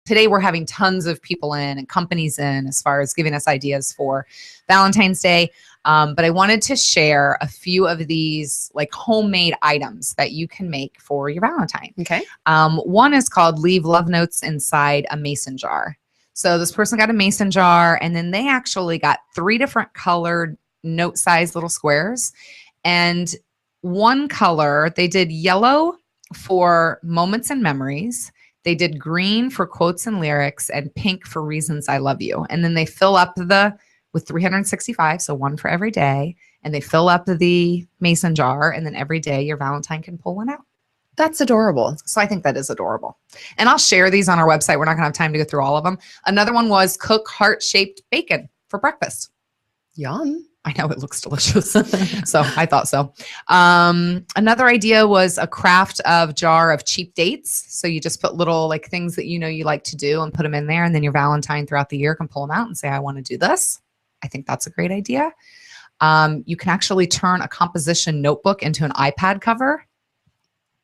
today we're having tons of people in and companies in as far as giving us ideas for Valentine's Day. But I wanted to share a few of these like homemade items that you can make for your Valentine. Okay. One is called Leave Love Notes Inside a Mason Jar. So this person got a mason jar, and then they actually got 3 different colored note size little squares. And one color, they did yellow for moments and memories. They did green for quotes and lyrics, and pink for reasons I love you. And then they fill up with 365, so one for every day. And they fill up the mason jar, and then every day your Valentine can pull one out. That's adorable. So I think that is adorable. And I'll share these on our website. We're not going to have time to go through all of them. Another one was cook heart-shaped bacon for breakfast. Yum. I know it looks delicious. So I thought so. Another idea was a craft of jar of cheap dates. So you just put little like things that you know you like to do and put them in there. And then your Valentine throughout the year can pull them out and say, I want to do this. I think that's a great idea. You can actually turn a composition notebook into an iPad cover.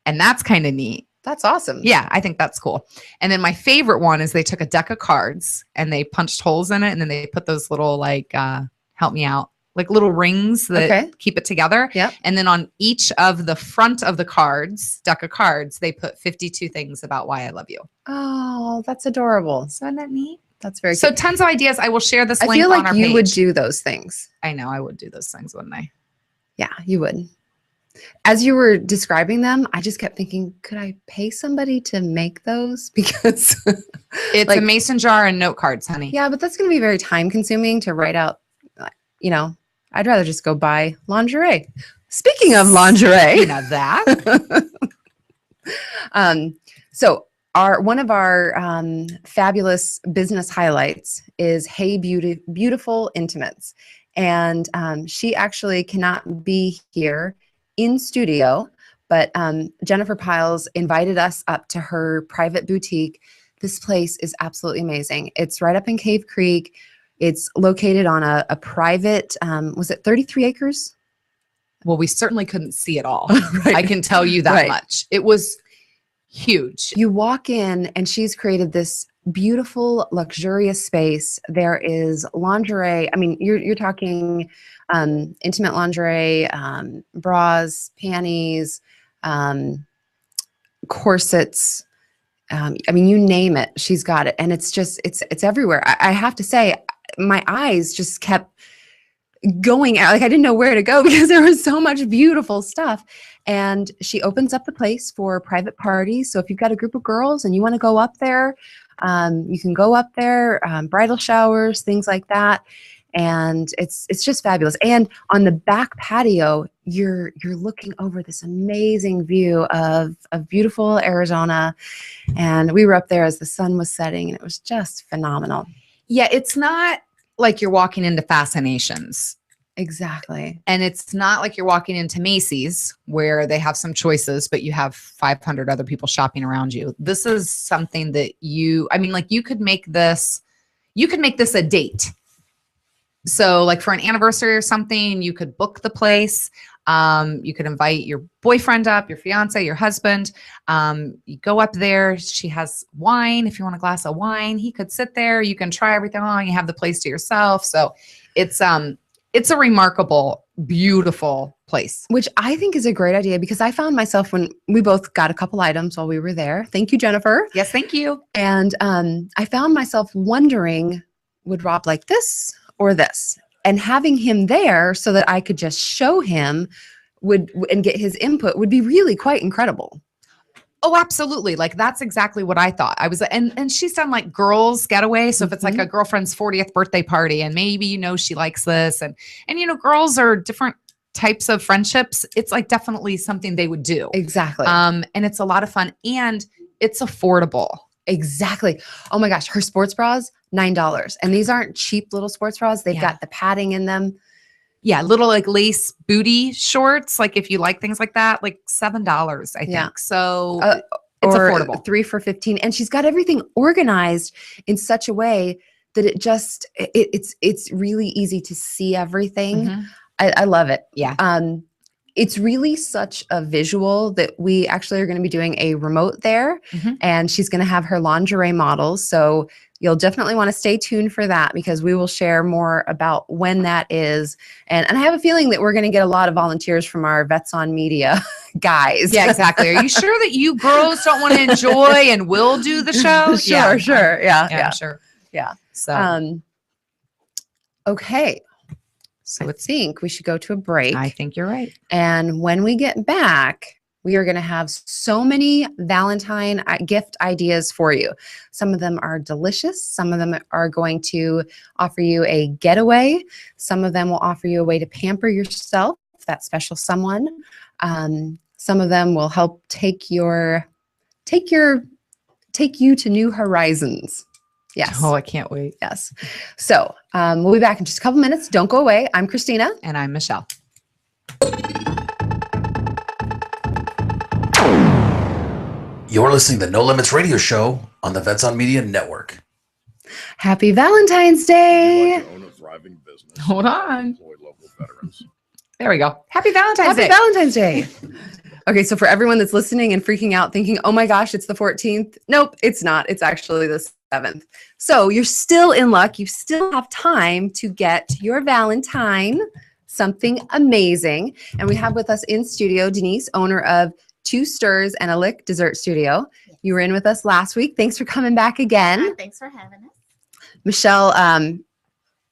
And that's kind of neat. That's awesome. Yeah, I think that's cool. And then my favorite one is they took a deck of cards and they punched holes in it. And then they put those little like, help me out, like little rings that keep it together. Yep. And then on each of the front of the deck of cards, they put 52 things about why I love you. Oh, that's adorable. So isn't that neat? That's very So cute. tons of ideas. I will share this link I feel on like our you page. would do those things. I know I would do those things, wouldn't I? Yeah, you would. As you were describing them, I just kept thinking, could I pay somebody to make those? Because it's like a mason jar and note cards, honey. Yeah, but that's going to be very time consuming to write out, I'd rather just go buy lingerie. Speaking of lingerie. You know that. So one of our fabulous business highlights is Hey Beautiful Intimates. And she actually cannot be here in studio, but Jennifer Piles invited us up to her private boutique. This place is absolutely amazing. It's right up in Cave Creek. It's located on a private, was it 33 acres? Well, we certainly couldn't see it all. Right. I can tell you that much. It was huge. You walk in and she's created this beautiful, luxurious space. There is lingerie. I mean, you're talking intimate lingerie, bras, panties, corsets. I mean, you name it, she's got it. And it's everywhere. I have to say, my eyes just kept going out. Like I didn't know where to go because there was so much beautiful stuff. And she opens up the place for private parties. So if you've got a group of girls and you want to go up there, you can go up there, bridal showers, things like that. And it's just fabulous. And on the back patio, you're looking over this amazing view of beautiful Arizona. And we were up there as the sun was setting, and it was just phenomenal. Yeah, it's not like you're walking into Fascinations. Exactly. And it's not like you're walking into Macy's where they have some choices, but you have 500 other people shopping around you. This is something that you could make this a date. So like for an anniversary or something, you could book the place. You could invite your boyfriend up, your fiance, your husband. You go up there. She has wine. If you want a glass of wine, he could sit there. You can try everything on. You have the place to yourself. So it's a remarkable, beautiful place. Which I think is a great idea because I found myself when we both got a couple items while we were there. Thank you, Jennifer. Yes, thank you. And I found myself wondering, would Rob like this or this? And having him there so that I could just show him and get his input would be really quite incredible. Oh, absolutely. Like that's exactly what I thought. I was, and she's done like girls getaway. So if it's like a girlfriend's 40th birthday party and maybe, she likes this and girls are different types of friendships. It's like definitely something they would do. Exactly. And it's a lot of fun and it's affordable. Exactly. Oh my gosh. Her sports bras, $9. And these aren't cheap little sports bras. They've got the padding in them. Yeah, little like lace booty shorts. Like if you like things like that, like $7, I think. So it's affordable. 3 for $15. And she's got everything organized in such a way that it's really easy to see everything. I love it. Yeah. it's really such a visual that we actually are going to be doing a remote there, and she's going to have her lingerie models. So you'll definitely want to stay tuned for that, because we will share more about when that is. And I have a feeling that we're going to get a lot of volunteers from our Vets on Media guys. Yeah, exactly. Are you sure that you girls don't want to enjoy and will do the show? Sure. Yeah. Sure. Yeah. So, okay. So I think we should go to a break. I think you're right. And when we get back, we are going to have so many Valentine gift ideas for you. Some of them are delicious. Some of them are going to offer you a getaway. Some of them will offer you a way to pamper yourself, that special someone. Some of them will help take you to new horizons. Yes. Oh, I can't wait. Yes. So we'll be back in just a couple minutes. Don't go away. I'm Christina. And I'm Michelle. You're listening to No Limits Radio Show on the Vets on Media Network. Happy Valentine's Day. To own a thriving business. Hold on. Employ local veterans. There we go. Happy Valentine's Day. Happy Valentine's Day. Okay, so for everyone that's listening and freaking out thinking, oh my gosh, it's the 14th. Nope, it's not. It's actually the 7th. So you're still in luck. You still have time to get your Valentine something amazing. And we have with us in studio Denise, owner of Two Stirs and a Lick Dessert Studio. You were in with us last week. Thanks for coming back again. Thanks for having us. Michelle,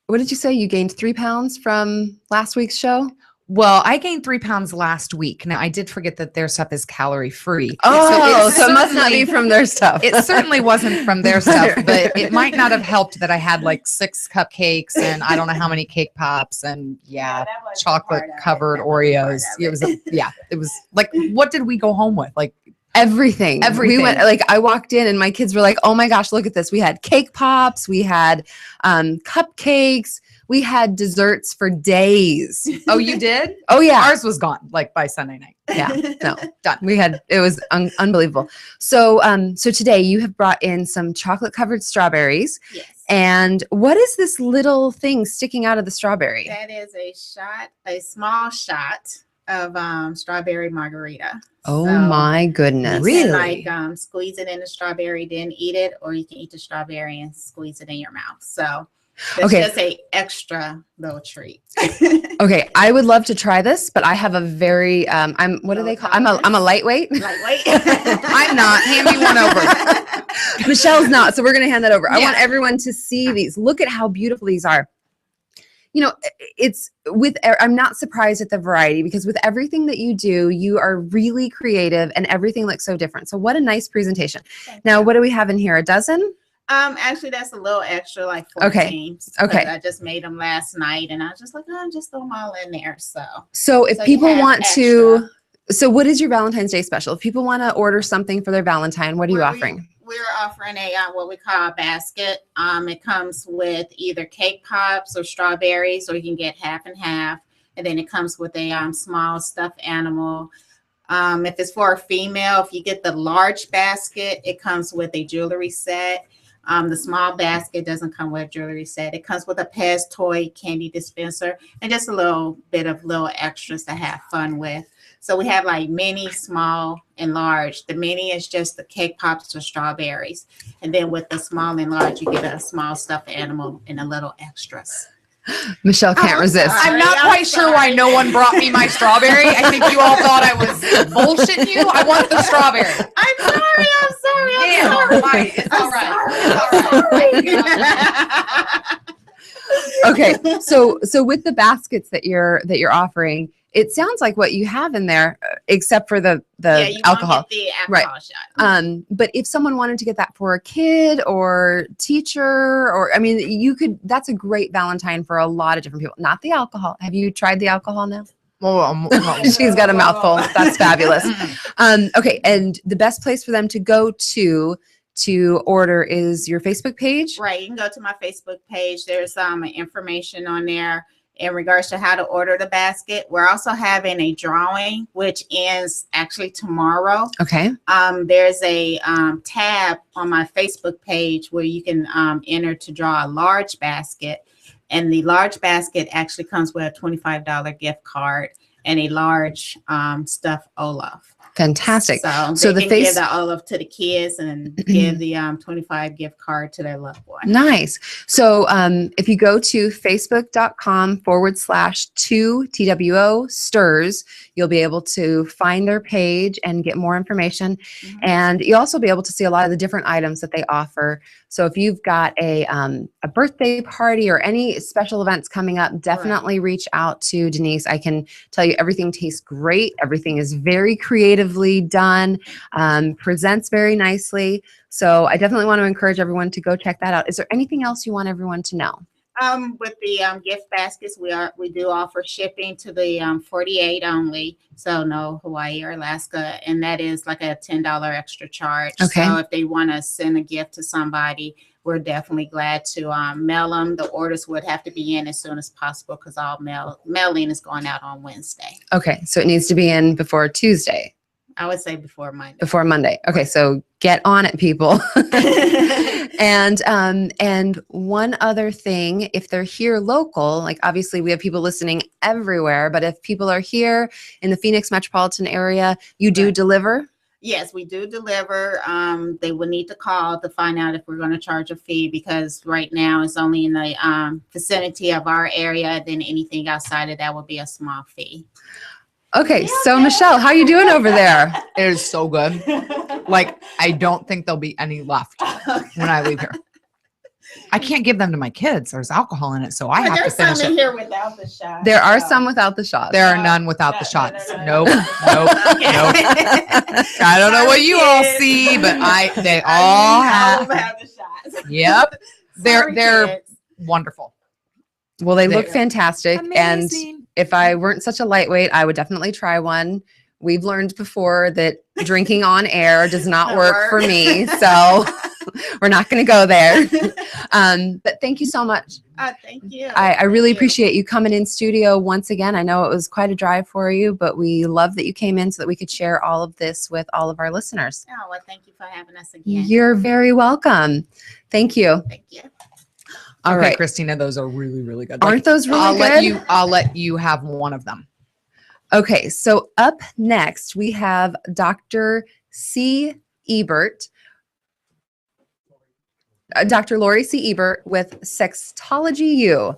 what did you say? You gained 3 pounds from last week's show? Well, I gained 3 pounds last week. Now, I did forget that their stuff is calorie free. Oh, so it must not be from their stuff. It certainly wasn't from their stuff, but it might not have helped that I had like 6 cupcakes and I don't know how many cake pops and that was chocolate part of it. covered That was part Oreos. of it. It was like, what did we go home with? Like Everything. Everything. We went, like, I walked in and my kids were like, oh my gosh, look at this. We had cake pops. We had cupcakes. We had desserts for days. Oh, you did? Oh yeah. Ours was gone like by Sunday night. Yeah. No, Done. we had, it was unbelievable. So, so today you have brought in some chocolate covered strawberries. Yes. And what is this little thing sticking out of the strawberry? That is a small shot of strawberry margarita. Oh So my goodness. you Really? can, like squeeze it in the strawberry, then eat it, or you can eat the strawberry and squeeze it in your mouth. So it's Okay. just a extra little treat. Okay. I would love to try this, but I have a very, what do they call? I'm a lightweight. Lightweight. I'm not. Hand me one over. Michelle's not. So we're going to hand that over. I Yeah. want everyone to see these. Look at how beautiful these are. You know, it's with, I'm not surprised at the variety because with everything that you do, you are really creative and everything looks so different. So what a nice presentation. Thank Now, you. what do we have in here? A dozen? Actually, that's a little extra, like 14. Okay. 'cause Okay. I just made them last night, and I was just like, oh, just throw them all in there. So So if So you people have want to, extra. so what is your Valentine's Day special? If people want to order something for their Valentine, what are you offering? We're offering a what we call a basket. It comes with either cake pops or strawberries, or you can get half and half. And then it comes with a small stuffed animal. If it's for a female, if you get the large basket, it comes with a jewelry set. The small basket doesn't come with a jewelry set. It comes with a Pez toy candy dispenser and just a little bit of little extras to have fun with. So we have like mini, small, and large. The mini is just the cake pops or strawberries. And then with the small and large, you get a small stuffed animal and a little extras. Michelle can't Oh, resist. sorry. I'm not I'm quite sure why sorry. no one brought me my strawberry. I think you all thought I was bullshitting you. I want the strawberry. I'm sorry. I'm sorry. I'm Damn, sorry. fine. It's all right. I'm It's all right. Okay, so with the baskets that you're offering, it sounds like what you have in there, except for the Yeah, you alcohol. won't get the Right. alcohol shot. But if someone wanted to get that for a kid or teacher, or I mean, you could. That's a great Valentine for a lot of different people. Not the alcohol. Have you tried the alcohol now? She's got a mouthful. That's fabulous. Okay, and the best place for them to go to order is your Facebook page. Right. You can go to my Facebook page. There's information on there in regards to how to order the basket. We're also having a drawing, which ends actually tomorrow. Okay. There's a tab on my Facebook page where you can enter to draw a large basket. And the large basket actually comes with a $25 gift card. and a large stuffed Olaf. Fantastic. So they can give the Olaf to the kids and give the 25 gift card to their loved one. Nice. So if you go to facebook.com/2TWO stirs, you'll be able to find their page and get more information. And you'll also be able to see a lot of the different items that they offer. So if you've got a birthday party or any special events coming up, definitely reach out to Denise. I can tell you everything tastes great. Everything is very creatively done, presents very nicely. So I definitely want to encourage everyone to go check that out. Is there anything else you want everyone to know? With the gift baskets, we do offer shipping to the 48 only, so no Hawaii or Alaska, and that is like a $10 extra charge. Okay. So if they want to send a gift to somebody, we're definitely glad to mail them. The orders would have to be in as soon as possible because all mailing is going out on Wednesday. Okay, so it needs to be in before Tuesday. I would say before Monday. Before Monday. Okay, so get on it, people. And one other thing, if they're here local, like obviously we have people listening everywhere, but if people are here in the Phoenix metropolitan area, you do deliver? Yes, we do deliver. They will need to call to find out if we're going to charge a fee because right now it's only in the vicinity of our area. Then anything outside of that will be a small fee. Okay, so Michelle, how you doing over there? It is so good. Like, I don't think there'll be any left when I leave here. I can't give them to my kids. There's alcohol in it, so I have to There's finish some in it. here without the shot. There are some without the shots. There are none without the shots. No. Nope. I don't know what you all see, but they all have. the shots. Yep. Sorry, They're kids. wonderful. Well, they look They're fantastic. amazing. And if I weren't such a lightweight, I would definitely try one. We've learned before that drinking on air does not work for me. So we're not going to go there. But thank you so much. Thank you. I really appreciate you coming in studio once again. I know it was quite a drive for you, but we love that you came in so that we could share all of this with all of our listeners. Oh, well, thank you for having us again. You're very welcome. Thank you. Thank you. All Okay, right. Christina, those are really, really good. Aren't those really good? I'll let you have one of them. Okay, so up next we have Dr. C. Ebert, Dr. Lori C. Ebert with Sextology U.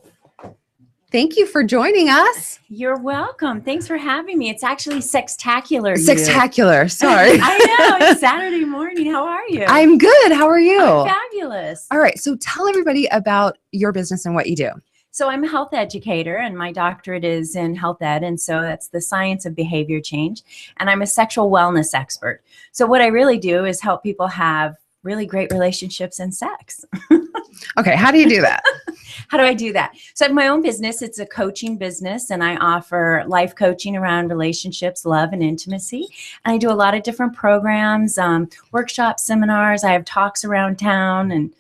Thank you for joining us. You're welcome. Thanks for having me. It's actually sextacular. Sextacular, sorry. I know. It's Saturday morning. How are you? I'm good. How are you? I'm fabulous. All right, so tell everybody about your business and what you do. So I'm a health educator and my doctorate is in health ed. And so that's the science of behavior change. And I'm a sexual wellness expert. So what I really do is help people have really great relationships and sex. Okay, how do you do that? How do I do that? So I have my own business. It's a coaching business and I offer life coaching around relationships, love, and intimacy. And I do a lot of different programs, workshops, seminars. I have talks around town and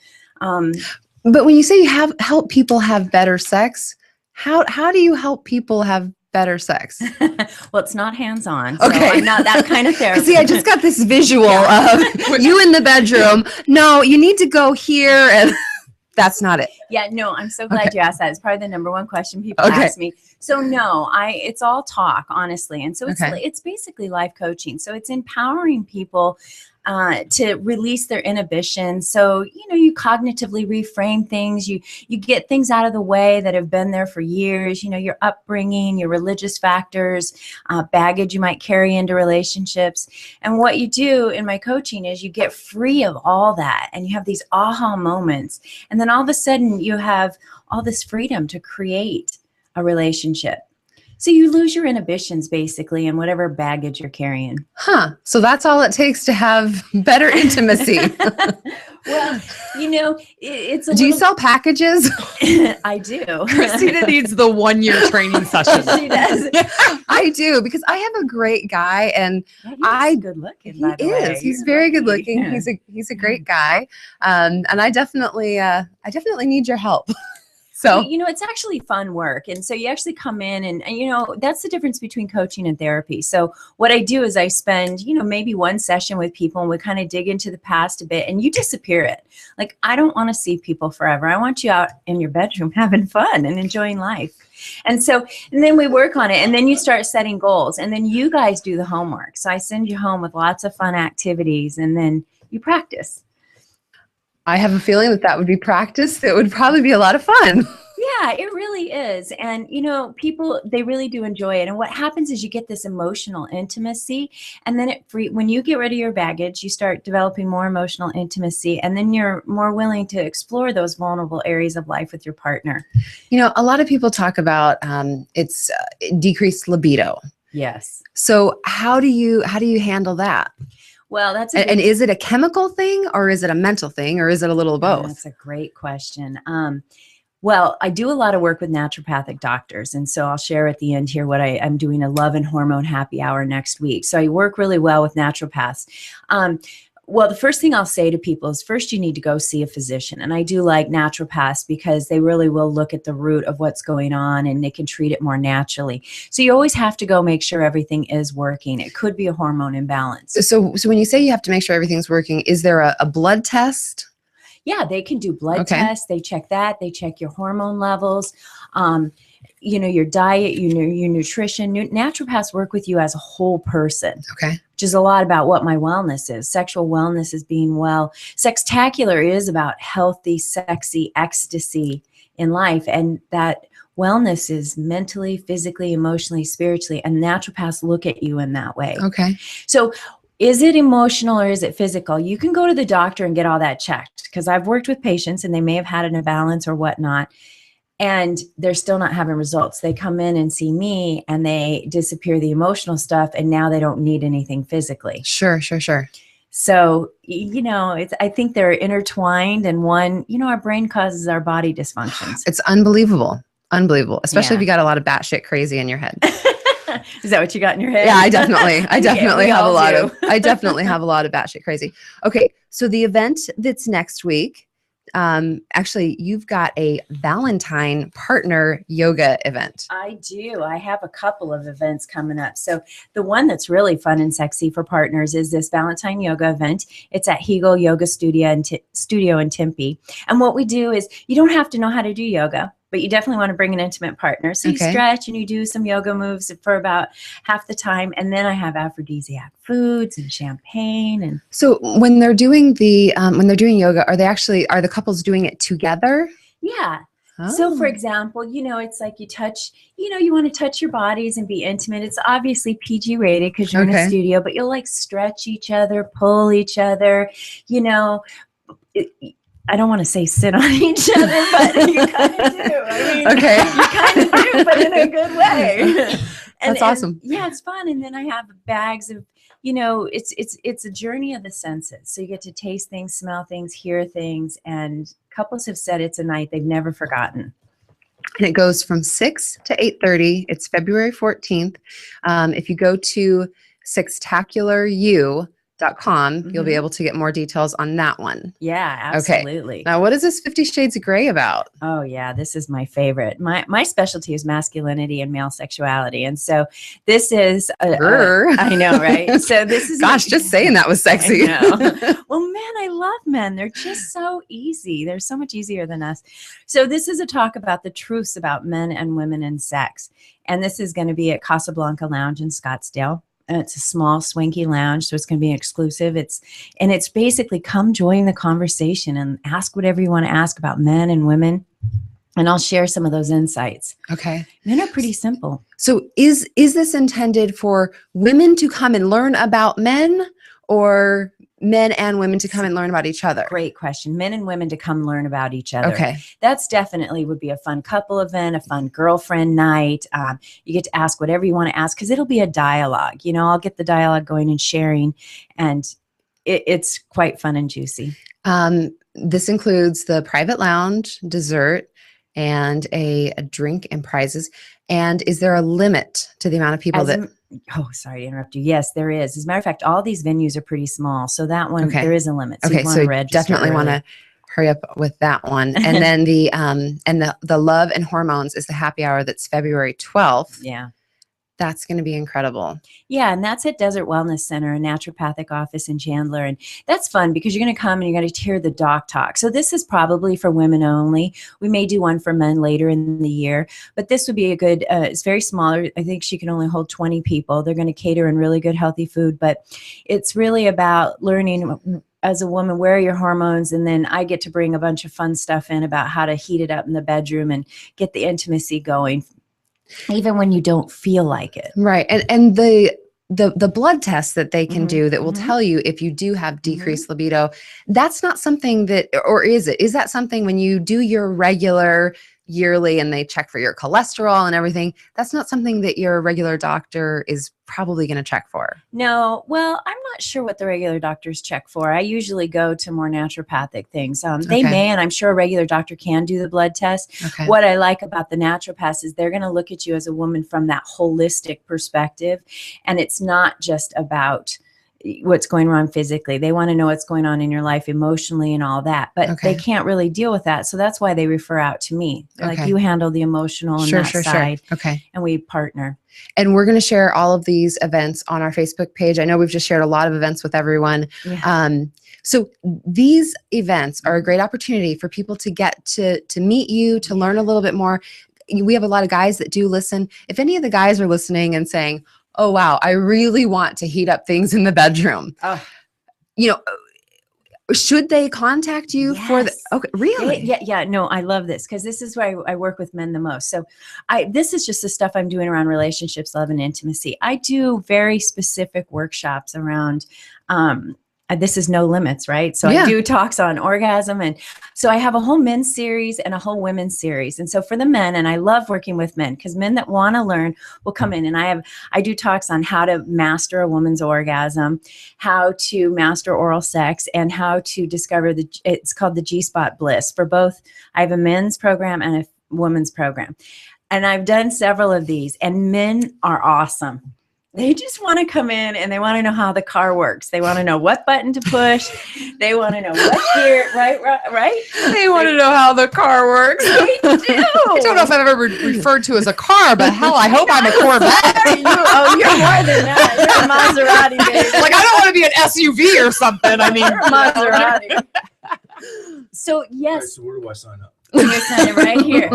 But when you say you help people have better sex, how do you help people have better sex? well, it's not hands-on. So Okay. I'm not that kind of therapist. See, I just got this visual of you in the bedroom. No, you need to go here, and that's not it. Yeah, no, I'm so glad Okay. you asked that. It's probably the number one question people Okay. ask me. So no, it's all talk, honestly. And so Okay. it's basically life coaching. So it's empowering people to release their inhibitions. So, you cognitively reframe things. You get things out of the way that have been there for years, your upbringing, your religious factors, baggage you might carry into relationships. And what you do in my coaching is you get free of all that and you have these aha moments. And then all of a sudden you have all this freedom to create a relationship. So you lose your inhibitions basically and whatever baggage you're carrying. Huh. So that's all it takes to have better intimacy. Well, it's a Do you little- sell packages? I do. Christina needs the 1-year training session. She does. I do, because I have a great guy, and He's good looking, by the way. He's You're very good lucky. looking. He's a great guy. And I definitely need your help. So, it's actually fun work. And so you actually come in and that's the difference between coaching and therapy. So what I do is I spend, maybe one session with people and we kind of dig into the past a bit and you disappear it. Like, I don't want to see people forever. I want you out in your bedroom having fun and enjoying life. And then we work on it and then you start setting goals and then you guys do the homework. So I send you home with lots of fun activities and then you practice. I have a feeling that would be practice. That would probably be a lot of fun. Yeah, it really is. And, people, they really do enjoy it. And what happens is you get this emotional intimacy. And then when you get rid of your baggage, you start developing more emotional intimacy. And then you're more willing to explore those vulnerable areas of life with your partner. A lot of people talk about it's decreased libido. Yes. So how do you handle that? Well, and is it a chemical thing or is it a mental thing or is it a little of both? That's a great question. Well, I do a lot of work with naturopathic doctors. And so I'll share at the end here what I'm doing a love and hormone happy hour next week. So I work really well with naturopaths. Well, the first thing I'll say to people is first you need to go see a physician. And I do like naturopaths because they really will look at the root of what's going on and they can treat it more naturally. So you always have to go make sure everything is working. It could be a hormone imbalance. So when you say you have to make sure everything's working, is there a blood test? Yeah, they can do blood tests. They check that. They check your hormone levels. Your diet, your nutrition. Naturopaths work with you as a whole person. Okay. Which is a lot about what my wellness is. Sexual wellness is being well. Sextacular is about healthy, sexy ecstasy in life. And that wellness is mentally, physically, emotionally, spiritually. And naturopaths look at you in that way. Okay. So is it emotional or is it physical? You can go to the doctor and get all that checked because I've worked with patients and they may have had an imbalance or whatnot. And they're still not having results. They come in and see me and they disappear the emotional stuff and now they don't need anything physically. Sure. So, I think they're intertwined and one, our brain causes our body dysfunctions. It's unbelievable. Especially if you got a lot of batshit crazy in your head. Is that what you got in your head? Yeah, I definitely have a lot do. of, I definitely have a lot of batshit crazy. Okay. So the event that's next week, actually you've got a Valentine partner yoga event. I do. I have a couple of events coming up. So the one that's really fun and sexy for partners is this Valentine yoga event. It's at Hegel Yoga Studio in Tempe. And what we do is you don't have to know how to do yoga, but you definitely want to bring an intimate partner. So you stretch and you do some yoga moves for about half the time. And then I have aphrodisiac foods and champagne. And so when they're doing yoga, are the couples doing it together? Yeah. Oh. So for example, it's like you touch, you want to touch your bodies and be intimate. It's obviously PG rated because you're in a studio, but you'll like stretch each other, pull each other, I don't want to say sit on each other, but you kind of do. I mean, you kind of do, but in a good way. That's awesome. Yeah, it's fun. And then I have bags of, it's a journey of the senses. So you get to taste things, smell things, hear things. And couples have said it's a night they've never forgotten. And it goes from 6 to 8:30. It's February 14th. If you go to sextacularu.com, you'll be able to get more details on that one. Yeah, absolutely. Okay. Now, what is this 50 Shades of Grey about? Oh, yeah, this is my favorite. My specialty is masculinity and male sexuality. And so this is, I know, right? So this is, gosh, just saying that was sexy. I know. Well, man, I love men. They're just so easy. They're so much easier than us. So this is a talk about the truths about men and women and sex. And this is going to be at Casablanca Lounge in Scottsdale. And it's a small, swanky lounge, so it's going to be exclusive. It's basically come join the conversation and ask whatever you want to ask about men and women, and I'll share some of those insights. Okay, men are pretty simple. So, is this intended for women to come and learn about men, or men and women to come and learn about each other? Great question. Men and women to come learn about each other. Okay. That's definitely would be a fun couple event, a fun girlfriend night. You get to ask whatever you want to ask because it'll be a dialogue. I'll get the dialogue going and sharing, and it's quite fun and juicy. This includes the private lounge, dessert, and a drink and prizes. And is there a limit to the amount of people Oh, sorry to interrupt you. Yes, there is. As a matter of fact, all these venues are pretty small. So that one, there is a limit. So you definitely want to hurry up with that one. And then the Love and Hormones is the happy hour. That's February 12th. Yeah. That's going to be incredible. Yeah, and that's at Desert Wellness Center, a naturopathic office in Chandler. And that's fun because you're going to come and you're going to hear the doc talk. So this is probably for women only. We may do one for men later in the year, but this would be a good, it's very smaller. I think she can only hold 20 people. They're going to cater in really good, healthy food, but it's really about learning as a woman, where are your hormones? And then I get to bring a bunch of fun stuff in about how to heat it up in the bedroom and get the intimacy going, even when you don't feel like it. Right. And the blood tests that they can do that will Mhm. tell you if you do have decreased libido, that's not something that, or is it? Is that something when you do your regular yearly and they check for your cholesterol and everything, that's not something that your regular doctor is probably going to check for? No, well, I'm not sure what the regular doctors check for. I usually go to more naturopathic things. They Okay. may, and I'm sure a regular doctor can do the blood test. Okay. What I like about the naturopaths is they're going to look at you as a woman from that holistic perspective. And it's not just about what's going on physically. They want to know what's going on in your life emotionally and all that, but Okay. they can't really deal with that. So that's why they refer out to me. They're like, Okay. you handle the emotional and Sure, that sure, side, sure. Okay. and we partner. And we're going to share all of these events on our Facebook page. I know we've just shared a lot of events with everyone. Yeah. So these events are a great opportunity for people to get to meet you, to learn a little bit more. We have a lot of guys that do listen. If any of the guys are listening and saying, oh, wow, I really want to heat up things in the bedroom, you know, should they contact you for the, Yes. okay, really? Yeah. No, I love this because this is where I work with men the most. So this is just the stuff I'm doing around relationships, love, and intimacy. I do very specific workshops around, this is No Limits, right? So Yeah. I do talks on orgasm. And so I have a whole men's series and a whole women's series. And so for the men, and I love working with men because men that want to learn will come in, and I do talks on how to master a woman's orgasm, how to master oral sex, and how to discover it's called the G-Spot Bliss for both. I have a men's program and a women's program. And I've done several of these, and men are awesome. They just want to come in and they want to know how the car works. They want to know what button to push. They want to know what gear, right? They want to know how the car works. They do. I don't know if I've ever referred to as a car, but hell, I hope I'm a Corvette. You're more than that. You're a Maserati, baby. Like, I don't want to be an SUV or something. I mean, You're a Maserati. So yes, So where do I sign up? you're signing right here.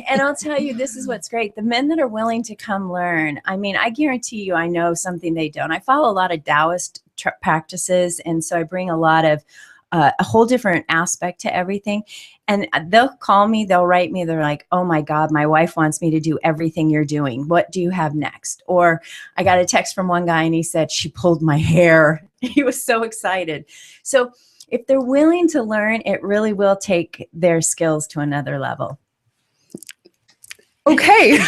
And I'll tell you, this is what's great. The men that are willing to come learn, I mean, I guarantee you, I know something they don't. I follow a lot of Taoist practices. And so I bring a lot of a whole different aspect to everything. And they'll call me, they'll write me. They're like, oh my God, my wife wants me to do everything you're doing. What do you have next? Or I got a text from one guy and he said, she pulled my hair. He was so excited. So if they're willing to learn, it really will take their skills to another level. Okay.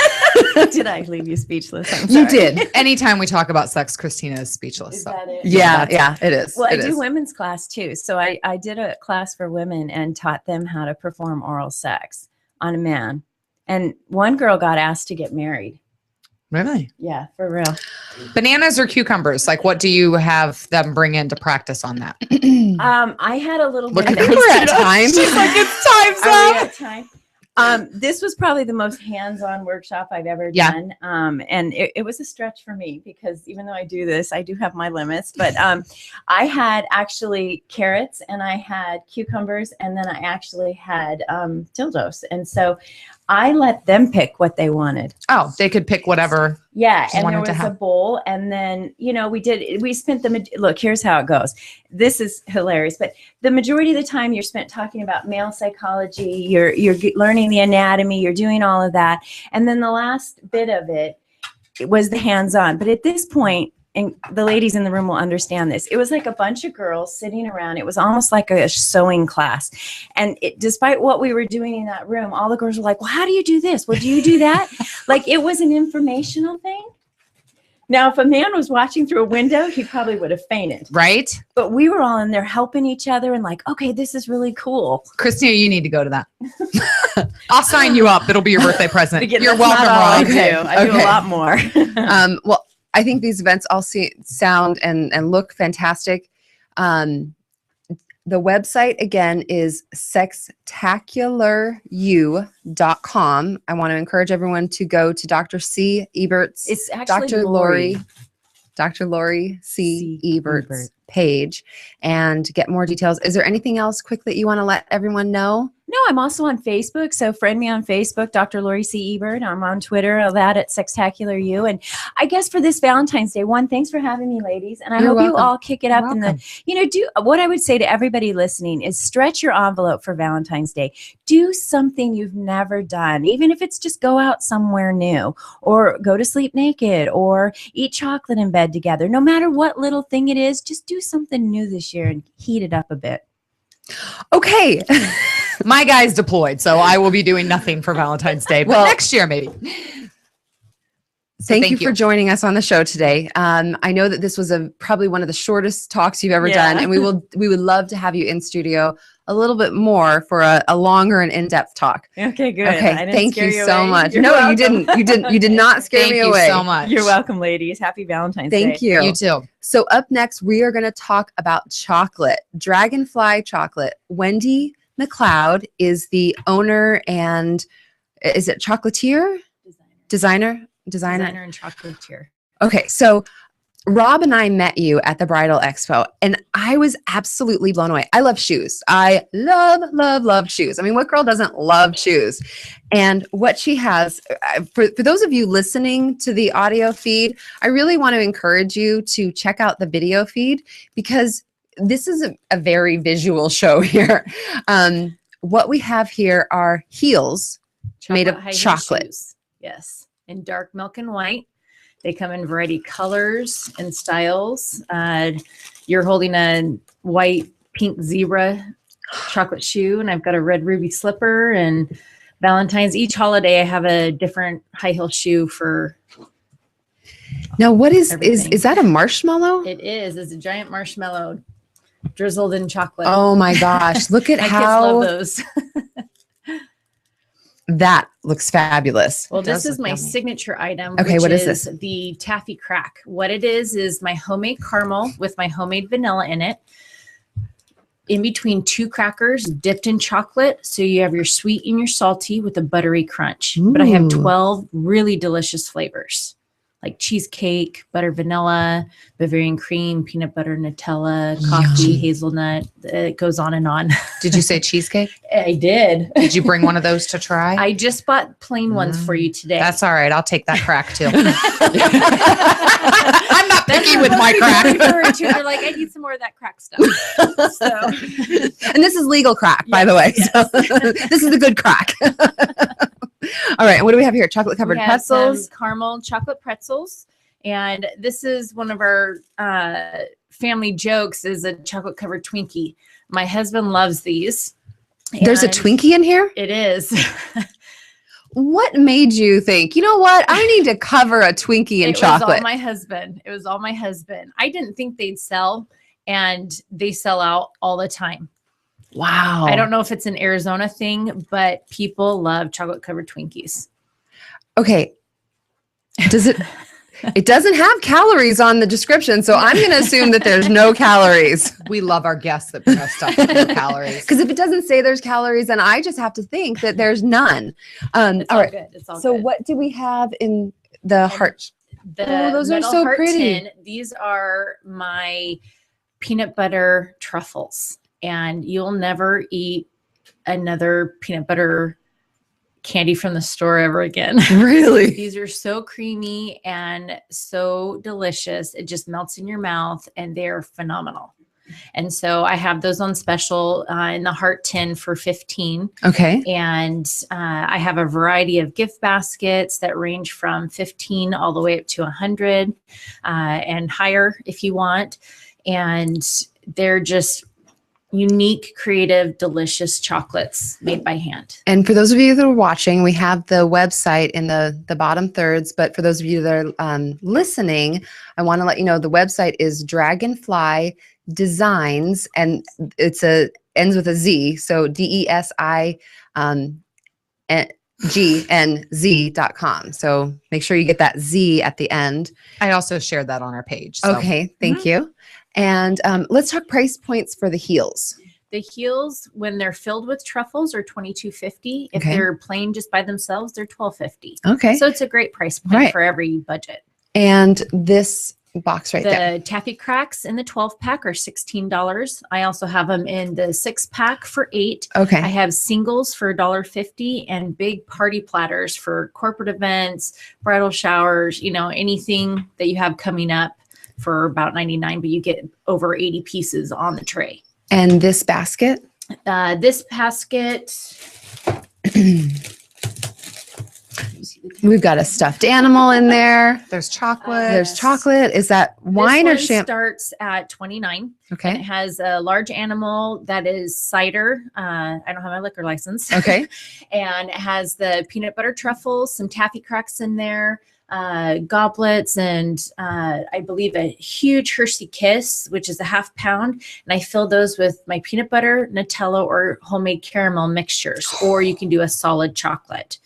Did I leave you speechless? I'm You sorry. did. anytime we talk about sex, Christina is speechless. Is So. that it? Yeah, it is. Well, I It do is. women's class too. So I did a class for women and taught them how to perform oral sex on a man. And one girl got asked to get married. Really? Yeah, for real. Bananas or cucumbers? Like, what do you have them bring in to practice on that? I had a little Look bit at of Christina. We're at time. She's like, it's time's Are we up. at time? This was probably the most hands-on workshop I've ever Yeah. done. And it was a stretch for me because even though I do this, I do have my limits. But I had actually carrots and I had cucumbers and then I actually had dildos. And so I let them pick what they wanted. Oh, they could pick whatever. Yeah, She and there wanted to was a have- bowl, and then we spent look. Here's how it goes. This is hilarious, but the majority of the time you're spent talking about male psychology. You're learning the anatomy. You're doing all of that, and then the last bit of it was the hands-on. But at this point, and the ladies in the room will understand this, it was like a bunch of girls sitting around. It was almost like a sewing class, and despite what we were doing in that room, all the girls were like, "Well, how do you do this? Well, do you do that?" Like it was an informational thing. Now, if a man was watching through a window, he probably would have fainted. Right? But we were all in there helping each other and like, okay, this is really cool. Christina, you need to go to that. I'll sign you up. It'll be your birthday present. Again, You're that's not welcome, all I Ron. do. I do Okay. a lot more. Well, I think these events all sound and look fantastic. The website again is sextacularu.com. I want to encourage everyone to go to Dr. C. Ebert's, It's actually Dr. Lori C. C. Ebert's Ebert. page and get more details. Is there anything else quick that you want to let everyone know? No, I'm also on Facebook. So friend me on Facebook, Dr. Lori C. Ebert. I'm on Twitter, all that at SextacularU. And I guess for this Valentine's Day, thanks for having me, ladies. And I You're hope you welcome. all kick it up in the, do what I would say to everybody listening is stretch your envelope for Valentine's Day. Do something you've never done, even if it's just go out somewhere new or go to sleep naked or eat chocolate in bed together. No matter what little thing it is, just do something new this year and heat it up a bit. Okay. My guy's deployed, so I will be doing nothing for Valentine's Day. But Well, next year, maybe. Thank you for joining us on the show today. I know that this was probably one of the shortest talks you've ever done, and we would love to have you in studio a little bit more for a longer and in-depth talk. Okay, good. Okay, thank you so away. much. You're No, welcome. you didn't. You did not scare me away. Thank you so much. You're welcome, ladies. Happy Valentine's Day. Thank you. You too. So up next, we are going to talk about chocolate, Dragonfly chocolate. Wendy McLeod is the owner and is it chocolatier? Designer and chocolatier. Okay, so Rob and I met you at the Bridal Expo, and I was absolutely blown away. I love shoes. I love shoes. I mean, what girl doesn't love shoes? And what she has, for those of you listening to the audio feed, I really want to encourage you to check out the video feed because this is a very visual show here. What we have here are heels made of high heel chocolate. shoes. Yes, in dark milk and white. They come in variety colors and styles. You're holding a white pink zebra chocolate shoe, and I've got a red ruby slipper. And Valentine's, each holiday, I have a different high heel shoe for. Now, what is everything. is that a marshmallow? It is. It's a giant marshmallow drizzled in chocolate. Oh my gosh! Look at My kids how love those. that looks fabulous. Well, It this does is look my yummy. signature item. Okay, which what is this? The taffy crack. What it is my homemade caramel with my homemade vanilla in it. In between two crackers dipped in chocolate. So you have your sweet and your salty with a buttery crunch. But I have Ooh. 12 really delicious flavors like cheesecake, butter vanilla, Bavarian cream, peanut butter, Nutella, coffee, Yummy. hazelnut. It goes on and on. Did you say cheesecake? I did. Did you bring one of those to try? I just bought plain ones for you today. That's all right. I'll take that crack too. I'm not picky with my crack. They're like, I need some more of that crack stuff. So, And this is legal crack, by the way. Yes. So this is the good crack. All right. What do we have here? Chocolate covered we have pretzels. some caramel chocolate pretzels. And this is one of our family jokes is a chocolate covered Twinkie. My husband loves these. There's a And Twinkie in here. It is. What made you think, you know what? I need to cover a Twinkie in It was chocolate. all my husband. It was all my husband. I didn't think they'd sell, and they sell out all the time. Wow. I don't know if it's an Arizona thing, but people love chocolate covered Twinkies. Okay. Does it? It doesn't have calories on the description, so I'm going to assume that there's no calories. We love our guests that bring us stuff with no calories. Because if it doesn't say there's calories, then I just have to think that there's none. It's all all right. good. It's all So good. what do we have in the heart? The Oh, those are metal so heart pretty. tin, these are my peanut butter truffles, and you'll never eat another peanut butter candy from the store ever again. Really? These are so creamy and so delicious. It just melts in your mouth, and they're phenomenal. And so I have those on special in the heart tin for $15. Okay. And I have a variety of gift baskets that range from $15 all the way up to $100 and higher if you want. And they're just unique, creative, delicious chocolates made by hand. And for those of you that are watching, we have the website in the bottom thirds. But for those of you that are listening, I want to let you know the website is Dragonfly Designs, and ends with a Z, so DESIGNZ.com. So make sure you get that Z at the end. I also shared that on our page. So. Okay, thank you. And let's talk price points for the heels. The heels, when they're filled with truffles, are $22.50. If Okay. they're plain just by themselves, they're $12.50. Okay. So it's a great price point Right. for every budget. And this box right there. The taffy cracks in the 12 pack are $16. I also have them in the 6-pack for $8. Okay. I have singles for $1.50 and big party platters for corporate events, bridal showers, anything that you have coming up for about $99, but you get over 80 pieces on the tray. And this basket? This basket, We've got a stuffed animal in there. There's chocolate. There's chocolate. Is that wine or this one champagne? starts at $29. And it Okay. has a large animal that is cider. I don't have my liquor license. Okay. And it has the peanut butter truffles, some taffy cracks in there, goblets, and I believe a huge Hershey Kiss, which is a ½ pound. And I fill those with my peanut butter, Nutella, or homemade caramel mixtures, or you can do a solid chocolate.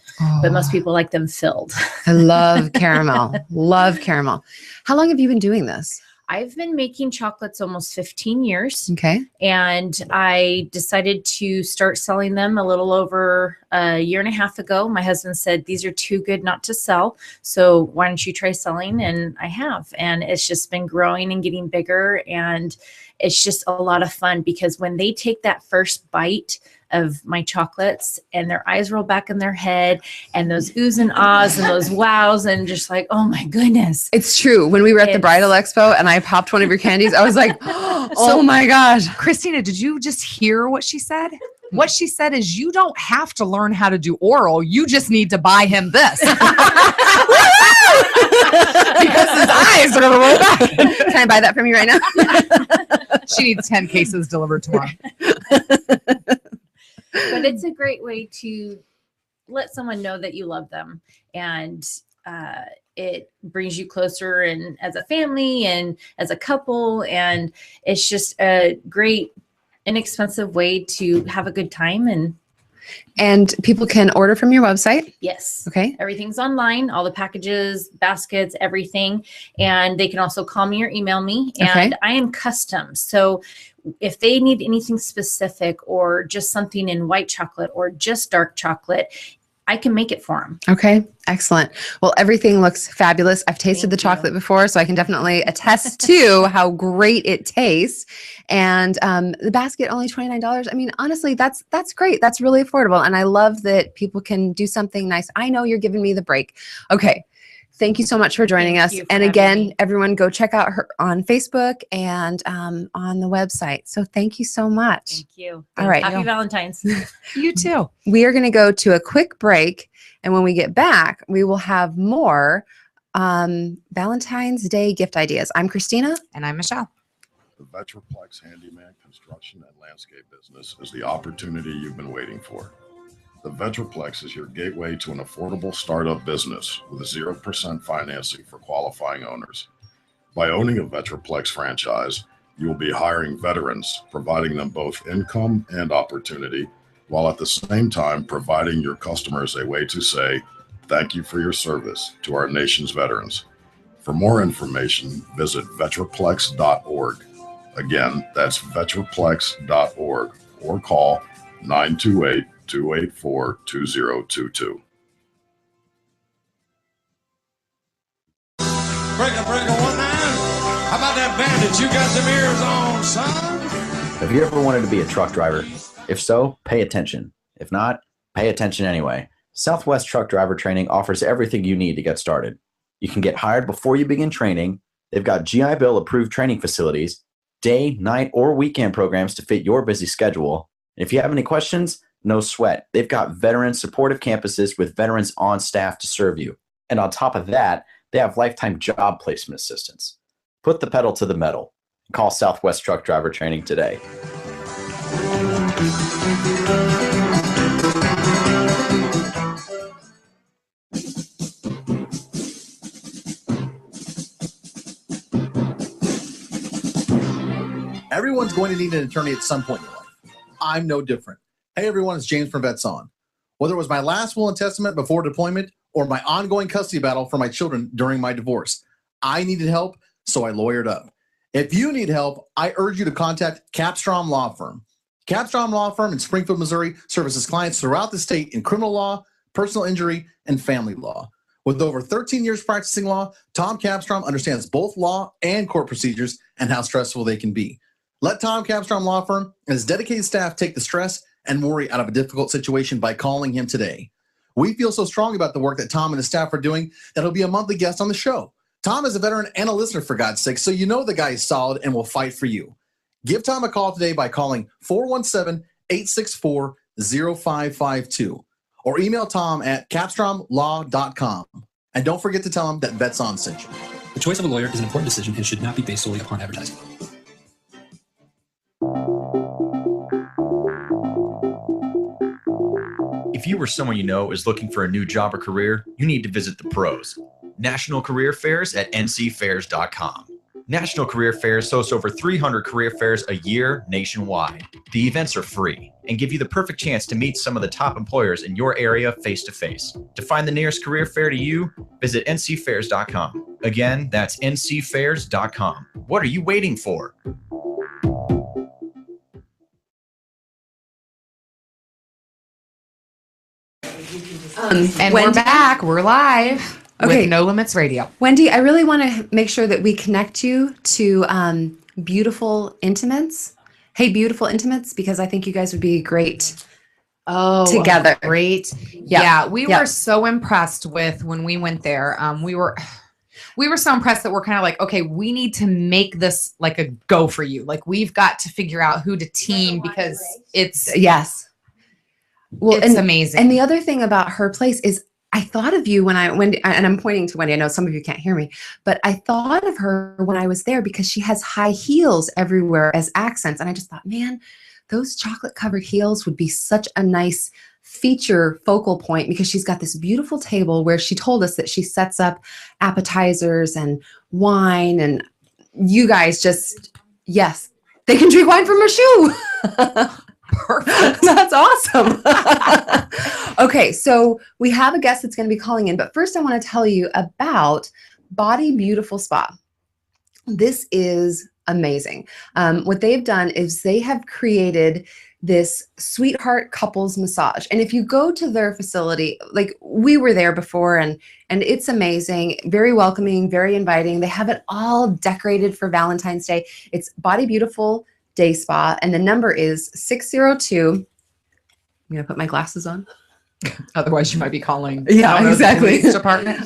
But most people like them filled. I love caramel. Love caramel. How long have you been doing this? I've been making chocolates almost 15 years. Okay. And I decided to start selling them a little over a year and a half ago. My husband said, these are too good not to sell. So why don't you try selling? And I have. And it's just been growing and getting bigger. And it's just a lot of fun because when they take that first bite of my chocolates and their eyes roll back in their head and those oohs and ahs and those wows and just like, oh my goodness. It's true. When we were at the bridal expo and I popped one of your candies, I was like, oh my gosh. Christina, did you just hear what she said? What she said is you don't have to learn how to do oral. You just need to buy him this. Because his eyes are going to roll back. Can I buy that from you right now? She needs 10 cases delivered tomorrow. But it's a great way to let someone know that you love them, and it brings you closer and as a family and as a couple, and it's just a great inexpensive way to have a good time. And people can order from your website. Yes. Okay. Everything's online, all the packages, baskets, everything. And they can also call me or email me. And Okay. I am custom. So if they need anything specific or just something in white chocolate or just dark chocolate, I can make it for them. Okay. Excellent. Well, everything looks fabulous. I've tasted Thank the you. chocolate before, so I can definitely attest to how great it tastes. And the basket only $29. I mean, honestly, that's great. That's really affordable. And I love that people can do something nice. I know you're giving me the break. Okay. Thank you so much for joining Thank us. you for And having again, me. everyone go check out her on Facebook and on the website. So thank you so much. Thank you. All right. Happy Valentine's. You too. We are going to go to a quick break. And when we get back, we will have more Valentine's Day gift ideas. I'm Christina. And I'm Michelle. The Vetraplex Handyman Construction and Landscape business is the opportunity you've been waiting for. The Vetraplex is your gateway to an affordable startup business with 0% financing for qualifying owners. By owning a Vetraplex franchise, you will be hiring veterans, providing them both income and opportunity, while at the same time providing your customers a way to say, thank you for your service to our nation's veterans. For more information, visit vetraplex.org. Again, that's vetraplex.org or call 928-284-2022. Breaker, one nine. How about that bandit? You got them ears on, son? Have you ever wanted to be a truck driver? If so, pay attention. If not, pay attention anyway. Southwest Truck Driver Training offers everything you need to get started. You can get hired before you begin training. They've got GI Bill approved training facilities, day, night, or weekend programs to fit your busy schedule. And if you have any questions, no sweat. They've got veteran supportive campuses with veterans on staff to serve you. And on top of that, they have lifetime job placement assistance. Put the pedal to the metal. Call Southwest Truck Driver Training today. Everyone's going to need an attorney at some point in your life. I'm no different. Hey everyone, it's James from Vets On. Whether it was my last will and testament before deployment or my ongoing custody battle for my children during my divorce, I needed help, so I lawyered up. If you need help, I urge you to contact Capstrom Law Firm. Capstrom Law Firm in Springfield, Missouri services clients throughout the state in criminal law, personal injury, and family law. With over 13 years practicing law, Tom Capstrom understands both law and court procedures and how stressful they can be. Let Tom Capstrom Law Firm and his dedicated staff take the stress and worry out of a difficult situation by calling him today. We feel so strong about the work that Tom and his staff are doing that he'll be a monthly guest on the show. Tom is a veteran and a listener, for God's sake, so you know the guy is solid and will fight for you. Give Tom a call today by calling 417-864-0552 or email Tom at capstromlaw.com. And don't forget to tell him that Vets On sent you. The choice of a lawyer is an important decision and should not be based solely upon advertising. If you or someone you know is looking for a new job or career, you need to visit the pros. National Career Fairs at ncfairs.com. National Career Fairs hosts over 300 career fairs a year nationwide. The events are free and give you the perfect chance to meet some of the top employers in your area face-to-face. To find the nearest career fair to you, visit ncfairs.com. Again, that's ncfairs.com. What are you waiting for? And we're Wendy- back. We're live Okay. with No Limits Radio. Wendy, I really want to make sure that we connect you to Beautiful Intimates. Hey, Beautiful Intimates, because I think you guys would be great together. Great. Yeah, we were so impressed with when we went there. We were so impressed that we're kind of like, okay, we need to make this like a go for you. Like we've got to figure out who to team because it's Yes. Well, it's amazing. And the other thing about her place is I thought of you when and I'm pointing to Wendy. I know some of you can't hear me, but I thought of her when I was there because she has high heels everywhere as accents. And I just thought, man, those chocolate covered heels would be such a nice feature focal point because she's got this beautiful table where she told us that she sets up appetizers and wine, and you guys just, yes, they can drink wine from her shoe. Perfect. That's awesome. Okay, so we have a guest that's going to be calling in, but first I want to tell you about Body Beautiful Spa. This is amazing. What they've done is they have created this sweetheart couples massage. And if you go to their facility, like we were there before, and it's amazing, very welcoming, very inviting. They have it all decorated for Valentine's Day. It's Body Beautiful Day Spa, and the number is 602. I'm gonna put my glasses on. Otherwise, you might be calling. Yeah, exactly. The police department.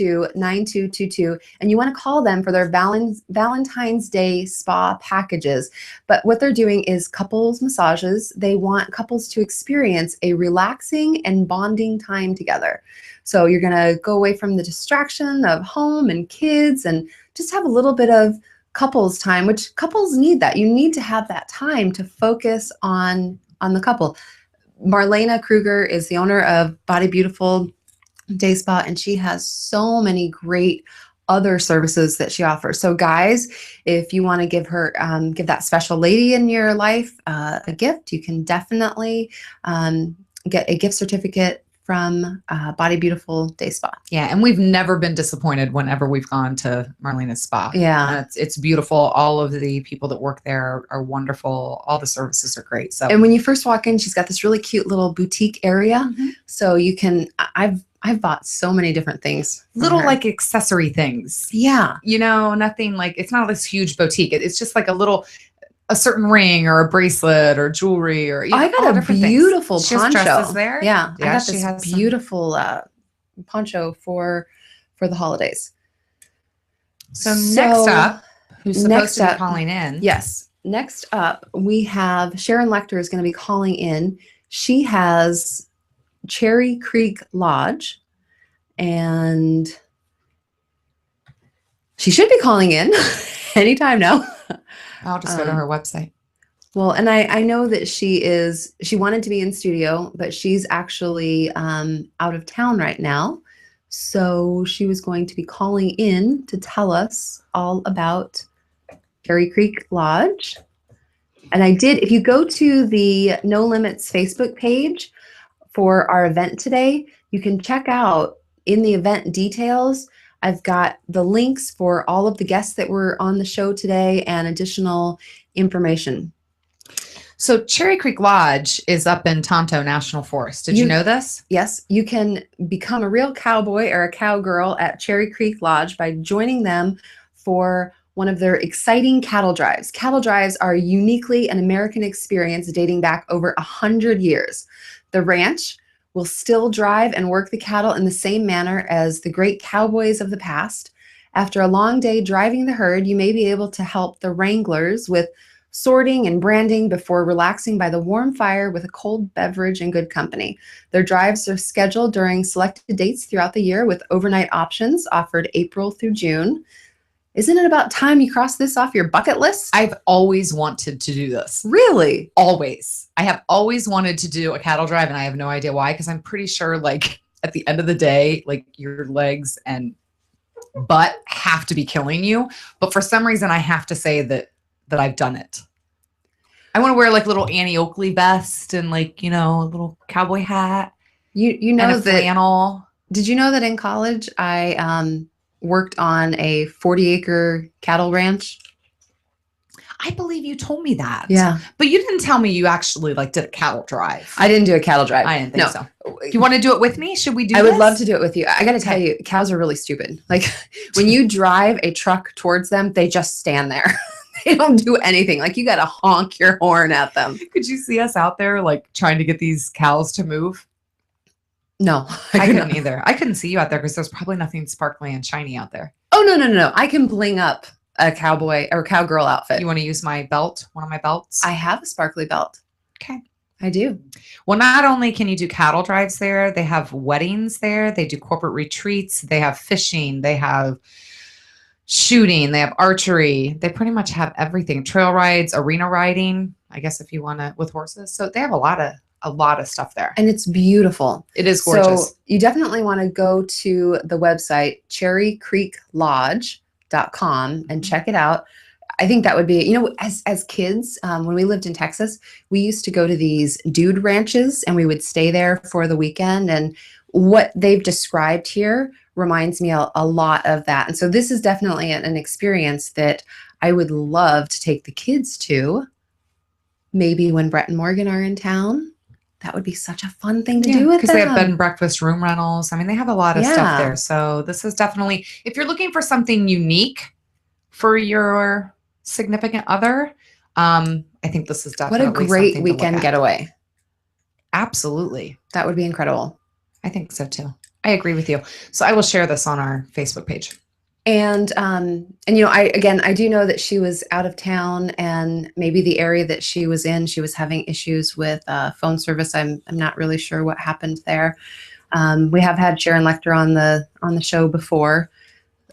602-522-9222, and you want to call them for their Valentine's Day spa packages. But what they're doing is couples massages. They want couples to experience a relaxing and bonding time together. So you're gonna go away from the distraction of home and kids and just have a little bit of couples time, which couples need. That you need to have that time to focus on the couple. Marlena Kruger is the owner of Body Beautiful Day Spa, and she has so many great other services that she offers. So guys, if you want to give her give that special lady in your life a gift, you can definitely get a gift certificate from Body Beautiful Day Spa. Yeah, and we've never been disappointed whenever we've gone to Marlena's spa. Yeah. It's beautiful. All of the people that work there are wonderful. All the services are great. So, And when you first walk in, she's got this really cute little boutique area. So you can, I've bought so many different things. from little her. like accessory things. Yeah. You know, nothing like, it's not this huge boutique. It's just like a certain ring or a bracelet or jewelry or I all got a different things. beautiful She has poncho. dresses there. Yeah, I Yeah, got she this has some- beautiful poncho for the holidays. So next up, who's next supposed to be up- calling in? Yes. Next up, we have Sharon Lecter is going to be calling in. She has Cherry Creek Lodge, and she should be calling in anytime now. I'll just go to her website. Well, and I know that she wanted to be in studio, but she's actually out of town right now. So she was going to be calling in to tell us all about Cherry Creek Lodge. And I did, if you go to the No Limits Facebook page for our event today, you can check out in the event details. I've got the links for all of the guests that were on the show today and additional information. So Cherry Creek Lodge is up in Tonto National Forest. Did you know this? Yes, you can become a real cowboy or a cowgirl at Cherry Creek Lodge by joining them for one of their exciting cattle drives. Cattle drives are uniquely an American experience dating back over 100 years. The ranch will still drive and work the cattle in the same manner as the great cowboys of the past. After a long day driving the herd, you may be able to help the wranglers with sorting and branding before relaxing by the warm fire with a cold beverage and good company. Their drives are scheduled during selected dates throughout the year with overnight options offered April through June. Isn't it about time you cross this off your bucket list? I've always wanted to do this. Really? Always. I have always wanted to do a cattle drive, and I have no idea why, because I'm pretty sure like at the end of the day, like your legs and butt have to be killing you. But for some reason, I have to say that I've done it. I want to wear like little Annie Oakley vest and like, you know, a little cowboy hat. You know and a that flannel. Did you know that in college I worked on a 40-acre cattle ranch? I believe you told me that. Yeah. But you didn't tell me you actually like did a cattle drive. I didn't do a cattle drive. I didn't think so. Do you want to do it with me? Should we do I this? would love to do it with you. I got to tell you, cows are really stupid. Like when you drive a truck towards them, they just stand there. They don't do anything. Like you got to honk your horn at them. Could you see us out there like trying to get these cows to move? No, I couldn't either. I couldn't see you out there because there's probably nothing sparkly and shiny out there. Oh, no. I can bling up a cowboy or cowgirl outfit. You want to use my belt? One of my belts? I have a sparkly belt. Okay. I do. Well, not only can you do cattle drives there, they have weddings there. They do corporate retreats. They have fishing. They have shooting. They have archery. They pretty much have everything. Trail rides, arena riding, I guess if you want to, with horses. So they have a lot of stuff there. And it's beautiful. It is gorgeous. So you definitely want to go to the website cherrycreeklodge.com and check it out. I think that would be, you know, as kids, when we lived in Texas, we used to go to these dude ranches and we would stay there for the weekend. And what they've described here reminds me a lot of that. And so this is definitely an experience that I would love to take the kids to. Maybe when Brett and Morgan are in town. That would be such a fun thing to do with them. Because they have bed and breakfast, room rentals. I mean, they have a lot of stuff there. So this is definitely, if you're looking for something unique for your significant other, I think this is definitely what a great weekend getaway. Absolutely. That would be incredible. I think so too. I agree with you. So I will share this on our Facebook page. And you know, I do know that she was out of town, and maybe the area that she was in, she was having issues with phone service. I'm not really sure what happened there. We have had Sharon Lecter on the show before.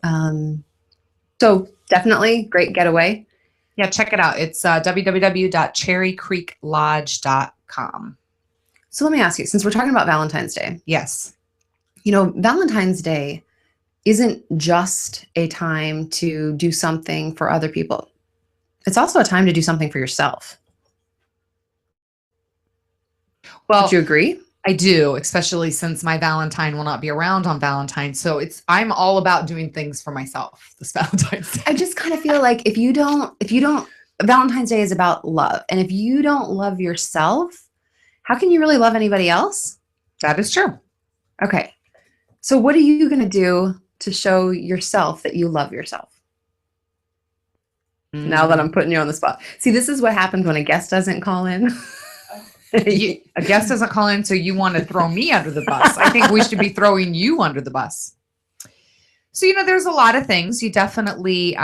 So definitely great getaway. Yeah, check it out. It's www.cherrycreeklodge.com. So let me ask you, since we're talking about Valentine's Day. Yes. You know, Valentine's Day isn't just a time to do something for other people. It's also a time to do something for yourself. Well, would you agree? I do, especially since my Valentine will not be around on Valentine. So I'm all about doing things for myself this Valentine's Day. I just kind of feel like if you don't, Valentine's Day is about love. And if you don't love yourself, how can you really love anybody else? That is true. Okay. So what are you going to do to show yourself that you love yourself? Now that I'm putting you on the spot. See, this is what happens when a guest doesn't call in. A guest doesn't call in, so you want to throw me under the bus. I think we should be throwing you under the bus. So, you know, there's a lot of things. You definitely,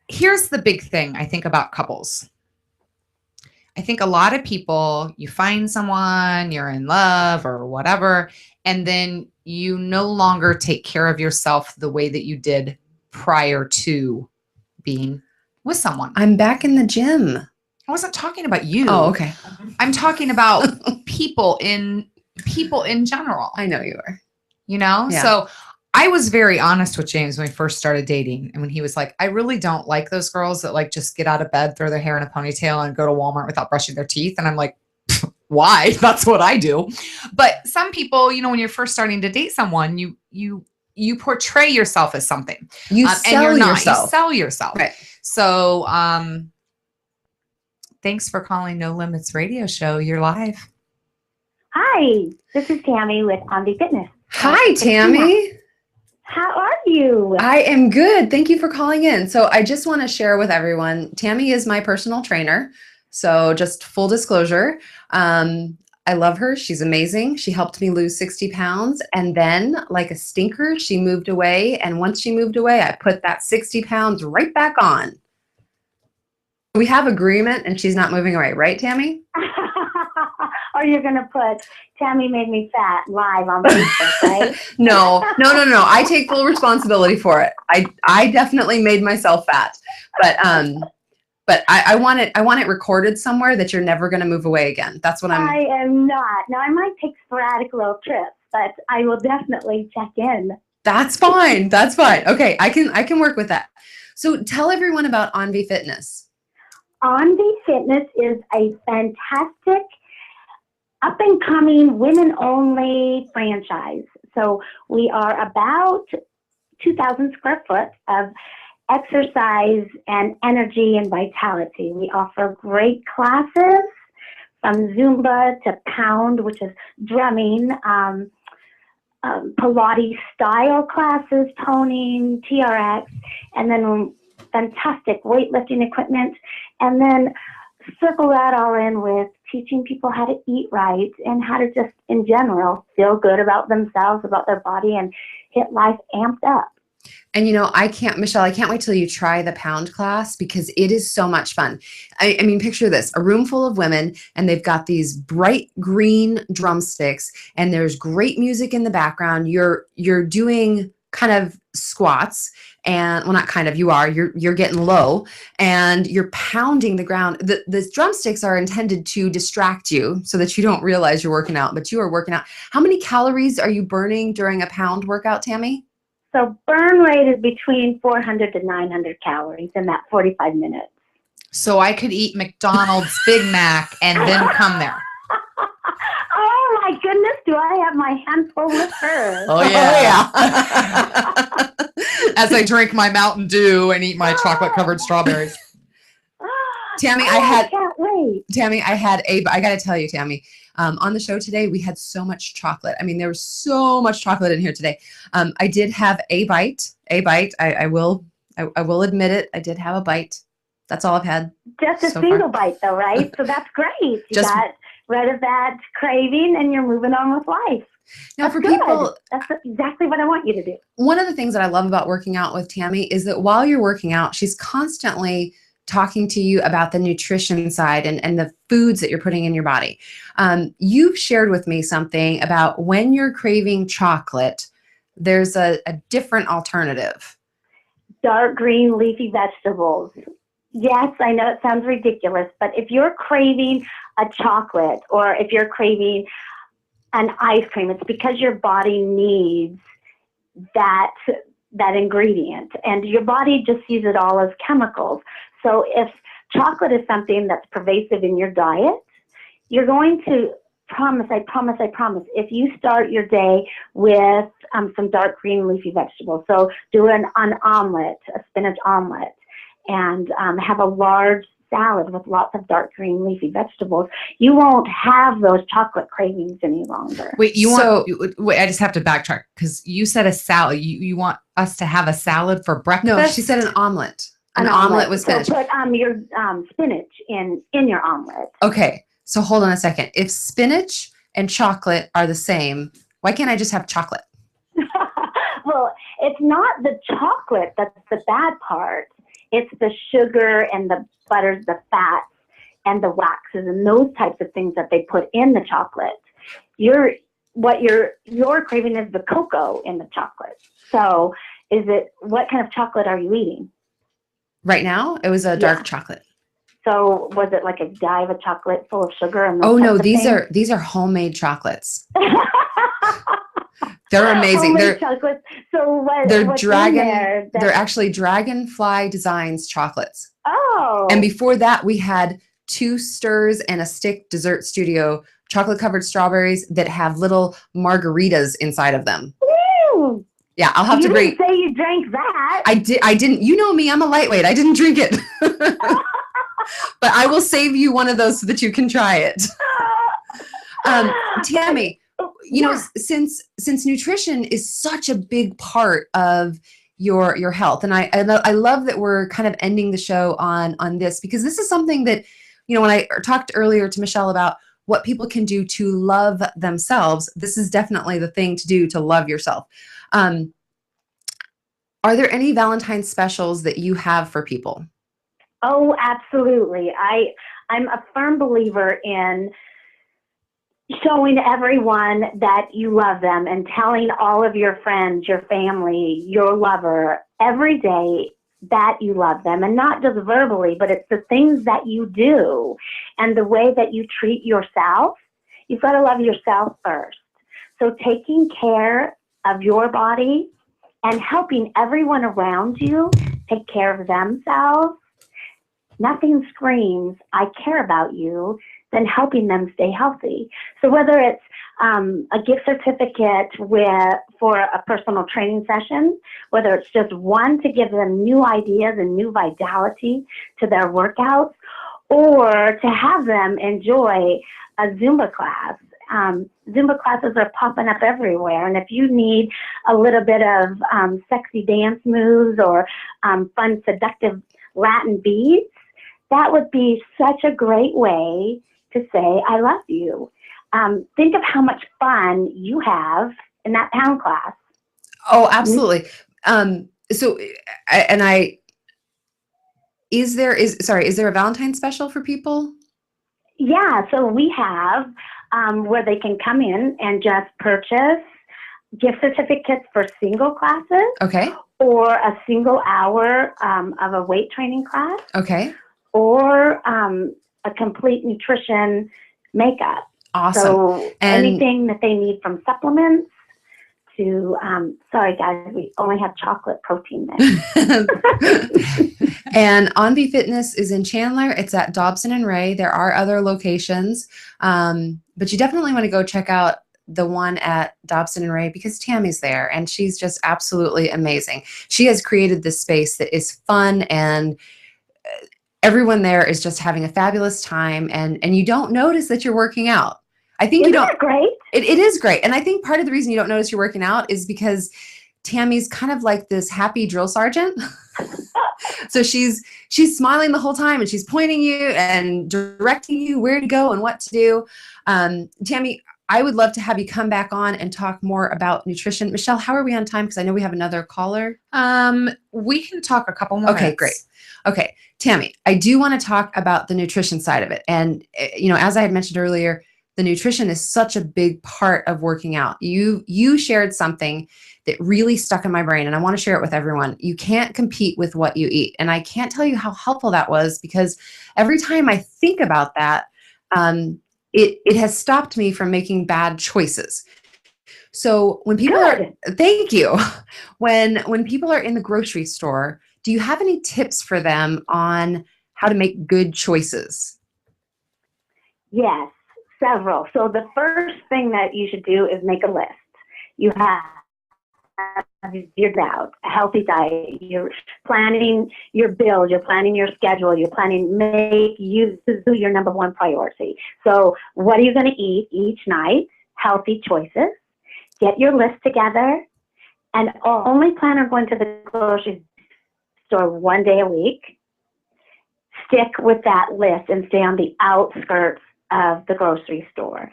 here's the big thing I think about couples. I think a lot of people, you find someone, you're in love or whatever, and then you no longer take care of yourself the way that you did prior to being with someone. I'm back in the gym. I wasn't talking about you. Oh, okay. I'm talking about people in general. I know you are. You know? Yeah. So I was very honest with James when we first started dating. And when he was like, I really don't like those girls that like just get out of bed, throw their hair in a ponytail and go to Walmart without brushing their teeth. And I'm like, why? That's what I do. But some people, you know, when you're first starting to date someone, you portray yourself as something. You sell and you're not. yourself. You sell yourself. Right. So Thanks for calling No Limits Radio Show. You're live. Hi, this is Tammy with Omni Fitness. Hi, Tammy. How are you? I am good. Thank you for calling in. So I just want to share with everyone, Tammy is my personal trainer. So just full disclosure, I love her. She's amazing. She helped me lose 60 pounds. And then like a stinker, she moved away. And once she moved away, I put that 60 pounds right back on. We have agreement and she's not moving away, right, Tammy? Or you're going to put Tammy made me fat live on Facebook, right? No. I take full responsibility for it. I definitely made myself fat, but I want it recorded somewhere that you're never going to move away again. That's what I am not. Now I might take sporadic little trips, but I will definitely check in. That's fine. That's fine. Okay. I can work with that. So tell everyone about Envy Fitness. Envy Fitness is a fantastic up-and-coming, women-only franchise. So we are about 2,000 square foot of exercise and energy and vitality. We offer great classes from Zumba to Pound, which is drumming, Pilates style classes, toning, TRX, and then fantastic weightlifting equipment. And then circle that all in with teaching people how to eat right and how to just, in general, feel good about themselves, about their body, and get life amped up. And Michelle, I can't wait till you try the Pound class because it is so much fun. I mean, picture this, a room full of women and they've got these bright green drumsticks and there's great music in the background. You're doing kind of squats and you're getting low and you're pounding the ground. The drumsticks are intended to distract you so that you don't realize you're working out, but you are working out. How many calories are you burning during a Pound workout, Tammy? So burn rate is between 400 to 900 calories in that 45 minutes. So I could eat McDonald's Big Mac and then come there. Oh my goodness, do I have my hands full with her? Oh yeah. As I drink my Mountain Dew and eat my chocolate covered strawberries. Tammy, I can't wait. Tammy, I got to tell you, Tammy, on the show today, we had so much chocolate. I mean, there was so much chocolate in here today. I did have a bite. I will admit it. I did have a bite. That's all I've had. Just a single bite though, right? So that's great. You got rid of that craving and you're moving on with life. Now, that's for good. people, that's exactly what I want you to do. One of the things that I love about working out with Tammy is that while you're working out, she's constantly talking to you about the nutrition side and the foods that you're putting in your body. You've shared with me something about when you're craving chocolate, there's a different alternative. Dark green leafy vegetables. Yes, I know it sounds ridiculous, but if you're craving a chocolate or if you're craving an ice cream, it's because your body needs that ingredient and your body just sees it all as chemicals. So if chocolate is something that's pervasive in your diet, you're going to I promise, if you start your day with some dark green leafy vegetables, so do an omelet, a spinach omelet, and have a large salad with lots of dark green leafy vegetables, you won't have those chocolate cravings any longer. Wait, I just have to backtrack because you said a salad. You want us to have a salad for breakfast? No, she said an omelet. An omelet with spinach. So put your spinach in your omelet. Okay, so hold on a second. If spinach and chocolate are the same, why can't I just have chocolate? Well, it's not the chocolate that's the bad part. It's the sugar and the butters, the fats, and the waxes, and those types of things that they put in the chocolate. What you're craving is the cocoa in the chocolate. So what kind of chocolate are you eating? Right now, it was a dark chocolate. So was it like a Godiva chocolate full of sugar? And no, these are homemade chocolates. They're amazing. Homemade chocolates. So they're actually Dragonfly Designs chocolates. Oh. And before that, we had 2 Stirs and a Stick Dessert Studio chocolate covered strawberries that have little margaritas inside of them. Woo! Yeah, I'll have to bring. You didn't say you drank that. I didn't. You know me. I'm a lightweight. I didn't drink it. but I will save you one of those so that you can try it. Tammy, you know, since nutrition is such a big part of your health, and I love that we're kind of ending the show on this, because this is something that, you know, when I talked earlier to Michelle about what people can do to love themselves, this is definitely the thing to do to love yourself. Are there any Valentine specials that you have for people? Oh, absolutely. I'm a firm believer in showing everyone that you love them and telling all of your friends, your family, your lover every day that you love them, and not just verbally, but it's the things that you do and the way that you treat yourself. You've got to love yourself first. So taking care of your body and helping everyone around you take care of themselves. Nothing screams, I care about you, than helping them stay healthy. So whether it's a gift certificate for a personal training session, whether it's just one to give them new ideas and new vitality to their workouts, or to have them enjoy a Zumba class. Zumba classes are popping up everywhere, and if you need a little bit of sexy dance moves or fun, seductive Latin beats, that would be such a great way to say, I love you. Think of how much fun you have in that pound class. Oh, absolutely. Is there a Valentine special for people? Yeah, so we have where they can come in and just purchase gift certificates for single classes. Okay. Or a single hour of a weight training class. Okay. Or a complete nutrition makeup. Awesome. So anything that they need, from supplements to, sorry guys, we only have chocolate protein there. And On Be Fitness is in Chandler. It's at Dobson and Ray. There are other locations, but you definitely want to go check out the one at Dobson and Ray, because Tammy's there and she's just absolutely amazing. She has created this space that is fun, and everyone there is just having a fabulous time, and you don't notice that you're working out. I think Isn't you don't. That great? It is great. And I think part of the reason you don't notice you're working out is because Tammy's kind of like this happy drill sergeant. So she's smiling the whole time, and she's pointing you and directing you where to go and what to do. Tammy, I would love to have you come back on and talk more about nutrition. Michelle, how are we on time? Because I know we have another caller. We can talk a couple more Okay, minutes. great. Okay, Tammy, I do want to talk about the nutrition side of it. And, you know, as I had mentioned earlier, the nutrition is such a big part of working out. You shared something that really stuck in my brain, and I want to share it with everyone. You can't compete with what you eat. And I can't tell you how helpful that was, because every time I think about that, it has stopped me from making bad choices. So when people thank you. When people are in the grocery store, do you have any tips for them on how to make good choices? Yes, several. So the first thing that you should do is make a list. You have figured out a healthy diet. You're planning your bills. You're planning your schedule. You're planning you your number one priority. So what are you going to eat each night? Healthy choices. Get your list together, and only plan on going to the grocery store one day a week. Stick with that list and stay on the outskirts of the grocery store.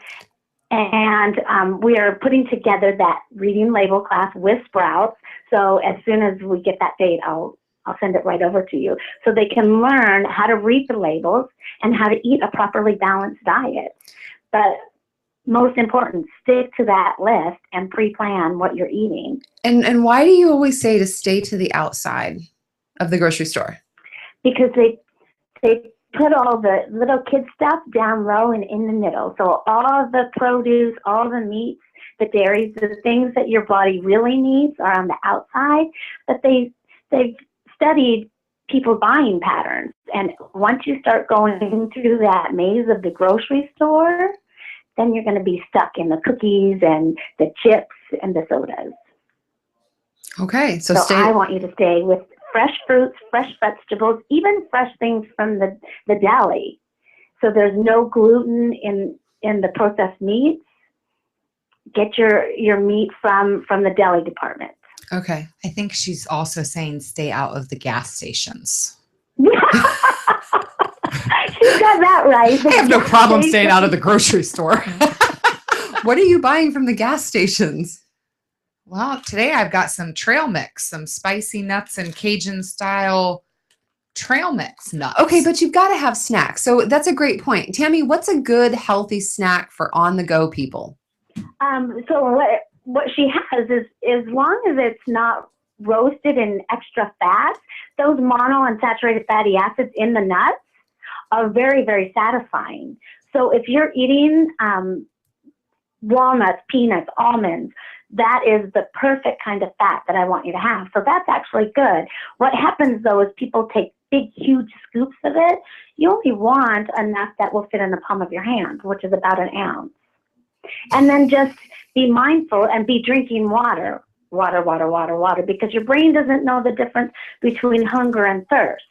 And we are putting together that reading label class with Sprouts. So as soon as we get that date, I'll send it right over to you, so they can learn how to read the labels and how to eat a properly balanced diet. But most important, stick to that list and pre-plan what you're eating. And why do you always say to stay to the outside of the grocery store? Because they put all the little kid stuff down low and in the middle. So all the produce, all the meats, the dairies, the things that your body really needs are on the outside. But they've studied people's buying patterns. And once you start going through that maze of the grocery store, then you're going to be stuck in the cookies and the chips and the sodas. Okay. So I want you to stay with fresh fruits, fresh vegetables, even fresh things from the deli. So there's no gluten in the processed meats. Get your meat from the deli department. Okay. I think she's also saying stay out of the gas stations. She's got that right. I have no problem staying out of the grocery store. What are you buying from the gas stations? Well, today I've got some trail mix, some spicy nuts and Cajun style trail mix nuts. Okay, but you've got to have snacks. So that's a great point. Tammy, what's a good healthy snack for on the go people? So what she has is, as long as it's not roasted in extra fat, those monounsaturated fatty acids in the nuts are very, very satisfying. So if you're eating walnuts, peanuts, almonds, that is the perfect kind of fat that I want you to have. So that's actually good. What happens though is people take big, huge scoops of it. You only want enough that will fit in the palm of your hand, which is about an ounce. And then just be mindful and be drinking water, because your brain doesn't know the difference between hunger and thirst.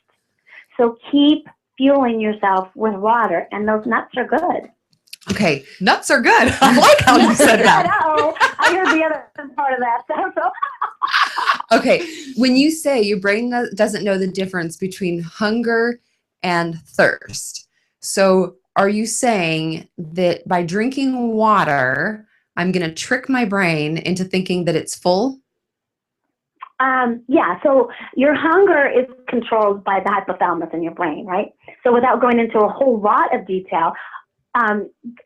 So keep fueling yourself with water, and those nuts are good. Okay. Nuts are good. I like how you said that. I heard the other part of that. So. Okay. When you say your brain doesn't know the difference between hunger and thirst, so are you saying that by drinking water, I'm going to trick my brain into thinking that it's full? Yeah, so your hunger is controlled by the hypothalamus in your brain, right? So without going into a whole lot of detail,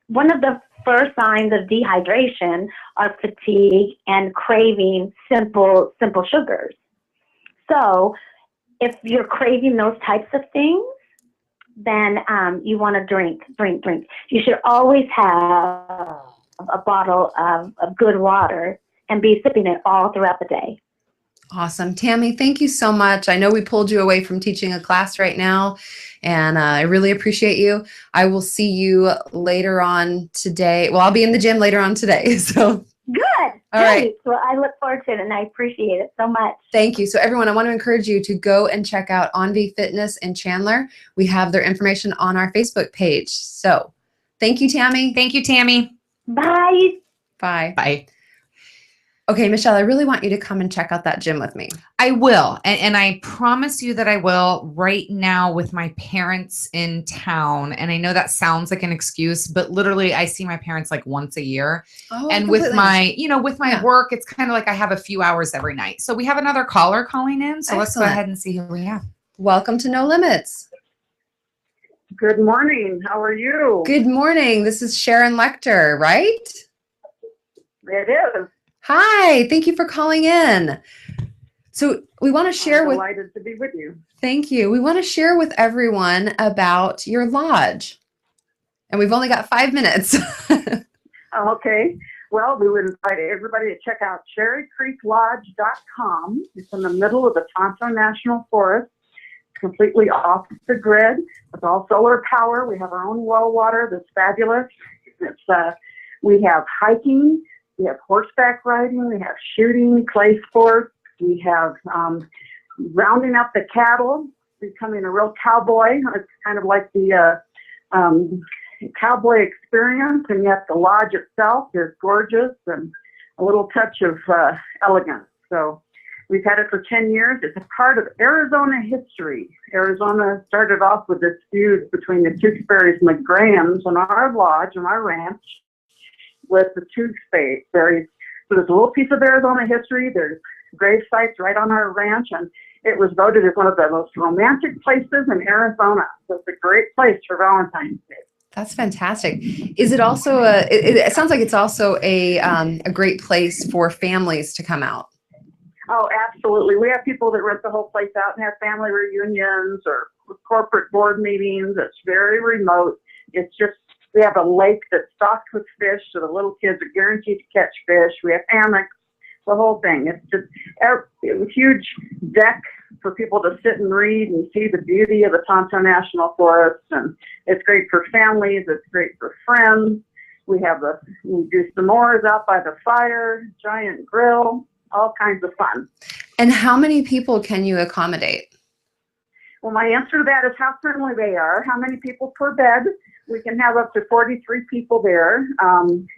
one of the first signs of dehydration are fatigue and craving simple sugars. So if you're craving those types of things, then you want to drink. You should always have a bottle of good water and be sipping it all throughout the day. Awesome. Tammy, thank you so much. I know we pulled you away from teaching a class right now, and I really appreciate you. I will see you later on today. Well, I'll be in the gym later on today. So good. All right. Well, I look forward to it, and I appreciate it so much. Thank you. So everyone, I want to encourage you to go and check out Envy Fitness in Chandler. We have their information on our Facebook page. So thank you, Tammy. Thank you, Tammy. Bye. Bye. Bye. Okay, Michelle, I really want you to come and check out that gym with me. I will. And I promise you that I will right now with my parents in town. And I know that sounds like an excuse, but literally I see my parents like once a year. Oh, and with my, work, it's kind of like I have a few hours every night. So we have another caller calling in. So let's go Excellent. ahead and see who we have. Welcome to No Limits. Good morning. How are you? Good morning. This is Sharon Lecter, right? It is. Hi. Thank you for calling in. So we want to share I'm with. delighted to be with you. Thank you. We want to share with everyone about your lodge, and we've only got 5 minutes. Okay. Well, we would invite everybody to check out cherrycreeklodge.com. It's in the middle of the Tonto National Forest, completely off the grid. It's all solar power. We have our own well water that's fabulous. It's we have hiking, we have horseback riding, we have shooting, clay sports, we have rounding up the cattle, becoming a real cowboy. It's kind of like the cowboy experience, and yet the lodge itself is gorgeous and a little touch of elegance. So we've had it for 10 years. It's a part of Arizona history. Arizona started off with this feud between the Tewksbury's and the Grahams on our lodge, on our ranch, with the Tewksbury's. So there's a little piece of Arizona history. There's grave sites right on our ranch, and it was voted as one of the most romantic places in Arizona. So it's a great place for Valentine's Day. That's fantastic. Is it also it sounds like it's also a great place for families to come out. Oh, absolutely. We have people that rent the whole place out and have family reunions or corporate board meetings. It's very remote. It's just, we have a lake that's stocked with fish, so the little kids are guaranteed to catch fish. We have hammocks, the whole thing. It's just a huge deck for people to sit and read and see the beauty of the Tonto National Forest. And it's great for families. It's great for friends. We do s'mores out by the fire, giant grill, all kinds of fun. And how many people can you accommodate? Well, my answer to that is how friendly they are. How many people per bed? We can have up to 43 people there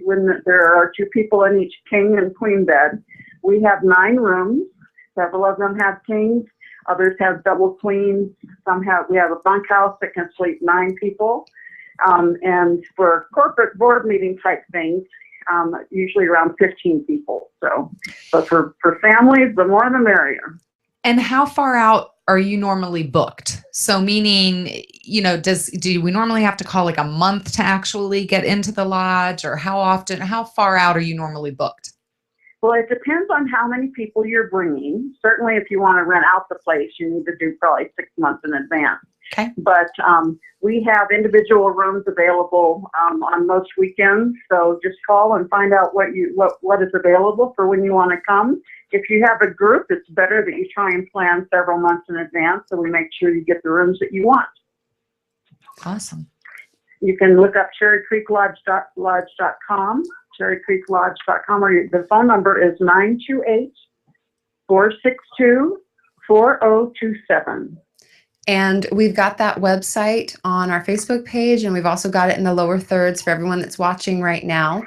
when there are 2 people in each king and queen bed. We have 9 rooms. Several of them have kings. Others have double queens. We have a bunkhouse that can sleep 9 people. And for corporate board meeting type things, usually around 15 people. But for families, the more the merrier. And how far out are you normally booked? So meaning, do we normally have to call like a month to actually get into the lodge, or how far out are you normally booked? Well, it depends on how many people you're bringing. Certainly, if you want to rent out the place, you need to do probably 6 months in advance. Okay. But we have individual rooms available on most weekends. So just call and find out what is available for when you want to come. If you have a group, it's better that you try and plan several months in advance so we make sure you get the rooms that you want. Awesome. You can look up cherrycreeklodge.com, cherrycreeklodge.com, or the phone number is 928-462-4027. And we've got that website on our Facebook page, and we've also got it in the lower thirds for everyone that's watching right now.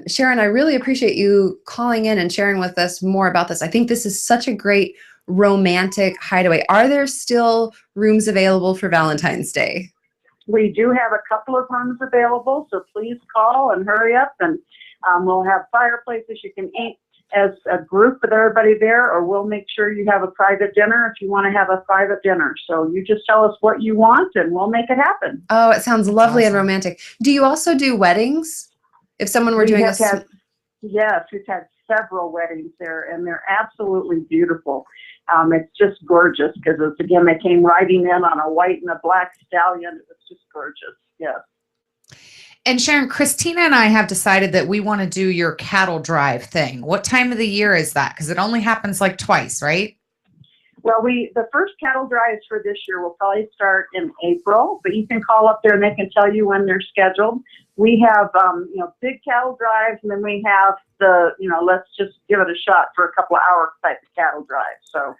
Sharon, I really appreciate you calling in and sharing with us more about this. I think this is such a great romantic hideaway. Are there still rooms available for Valentine's Day? We do have a couple of rooms available, so please call and hurry up, and we'll have fireplaces. You can eat as a group with everybody there, or we'll make sure you have a private dinner if you want to have a private dinner. So you just tell us what you want and we'll make it happen. Oh, it sounds lovely and romantic. Do you also do weddings? If someone were doing Yes, we've had several weddings there, and they're absolutely beautiful. It's just gorgeous because, again, they came riding in on a white and a black stallion. It was just gorgeous, yes. And Sharon, Christina and I have decided that we want to do your cattle drive thing. What time of the year is that? Because it only happens like twice, right? Well, the first cattle drives for this year will probably start in April, but you can call up there and they can tell you when they're scheduled. We have, big cattle drives, and then we have let's just give it a shot for a couple of hours type of cattle drive. So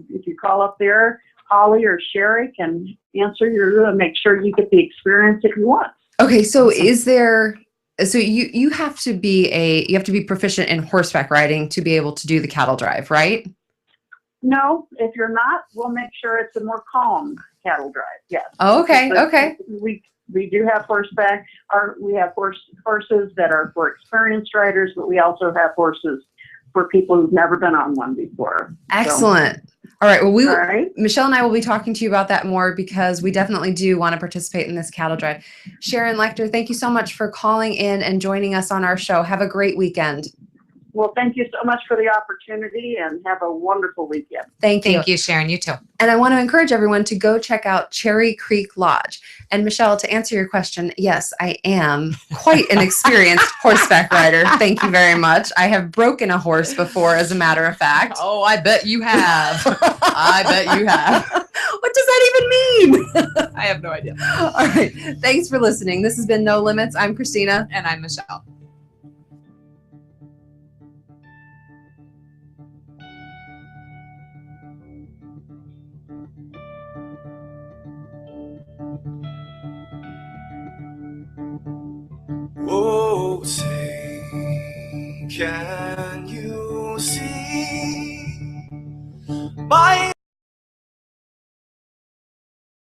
if you call up there, Holly or Sherry can answer and make sure you get the experience that you want. Okay, so you have to be proficient in horseback riding to be able to do the cattle drive, right? No, if you're not, we'll make sure it's a more calm cattle drive. Yes. Oh, okay. Okay. We do have horseback. We have horses that are for experienced riders, but we also have horses for people who've never been on one before. Excellent. All right. Well, Michelle and I will be talking to you about that more, because we definitely do want to participate in this cattle drive. Sharon Lecter, thank you so much for calling in and joining us on our show. Have a great weekend. Well, thank you so much for the opportunity, and have a wonderful weekend. Thank you. Thank you, Sharon. You too. And I want to encourage everyone to go check out Cherry Creek Lodge. And Michelle, to answer your question, yes, I am quite an experienced horseback rider. Thank you very much. I have broken a horse before, as a matter of fact. Oh, I bet you have. I bet you have. What does that even mean? I have no idea. All right. Thanks for listening. This has been No Limits. I'm Christina. And I'm Michelle. Oh, say, can you see my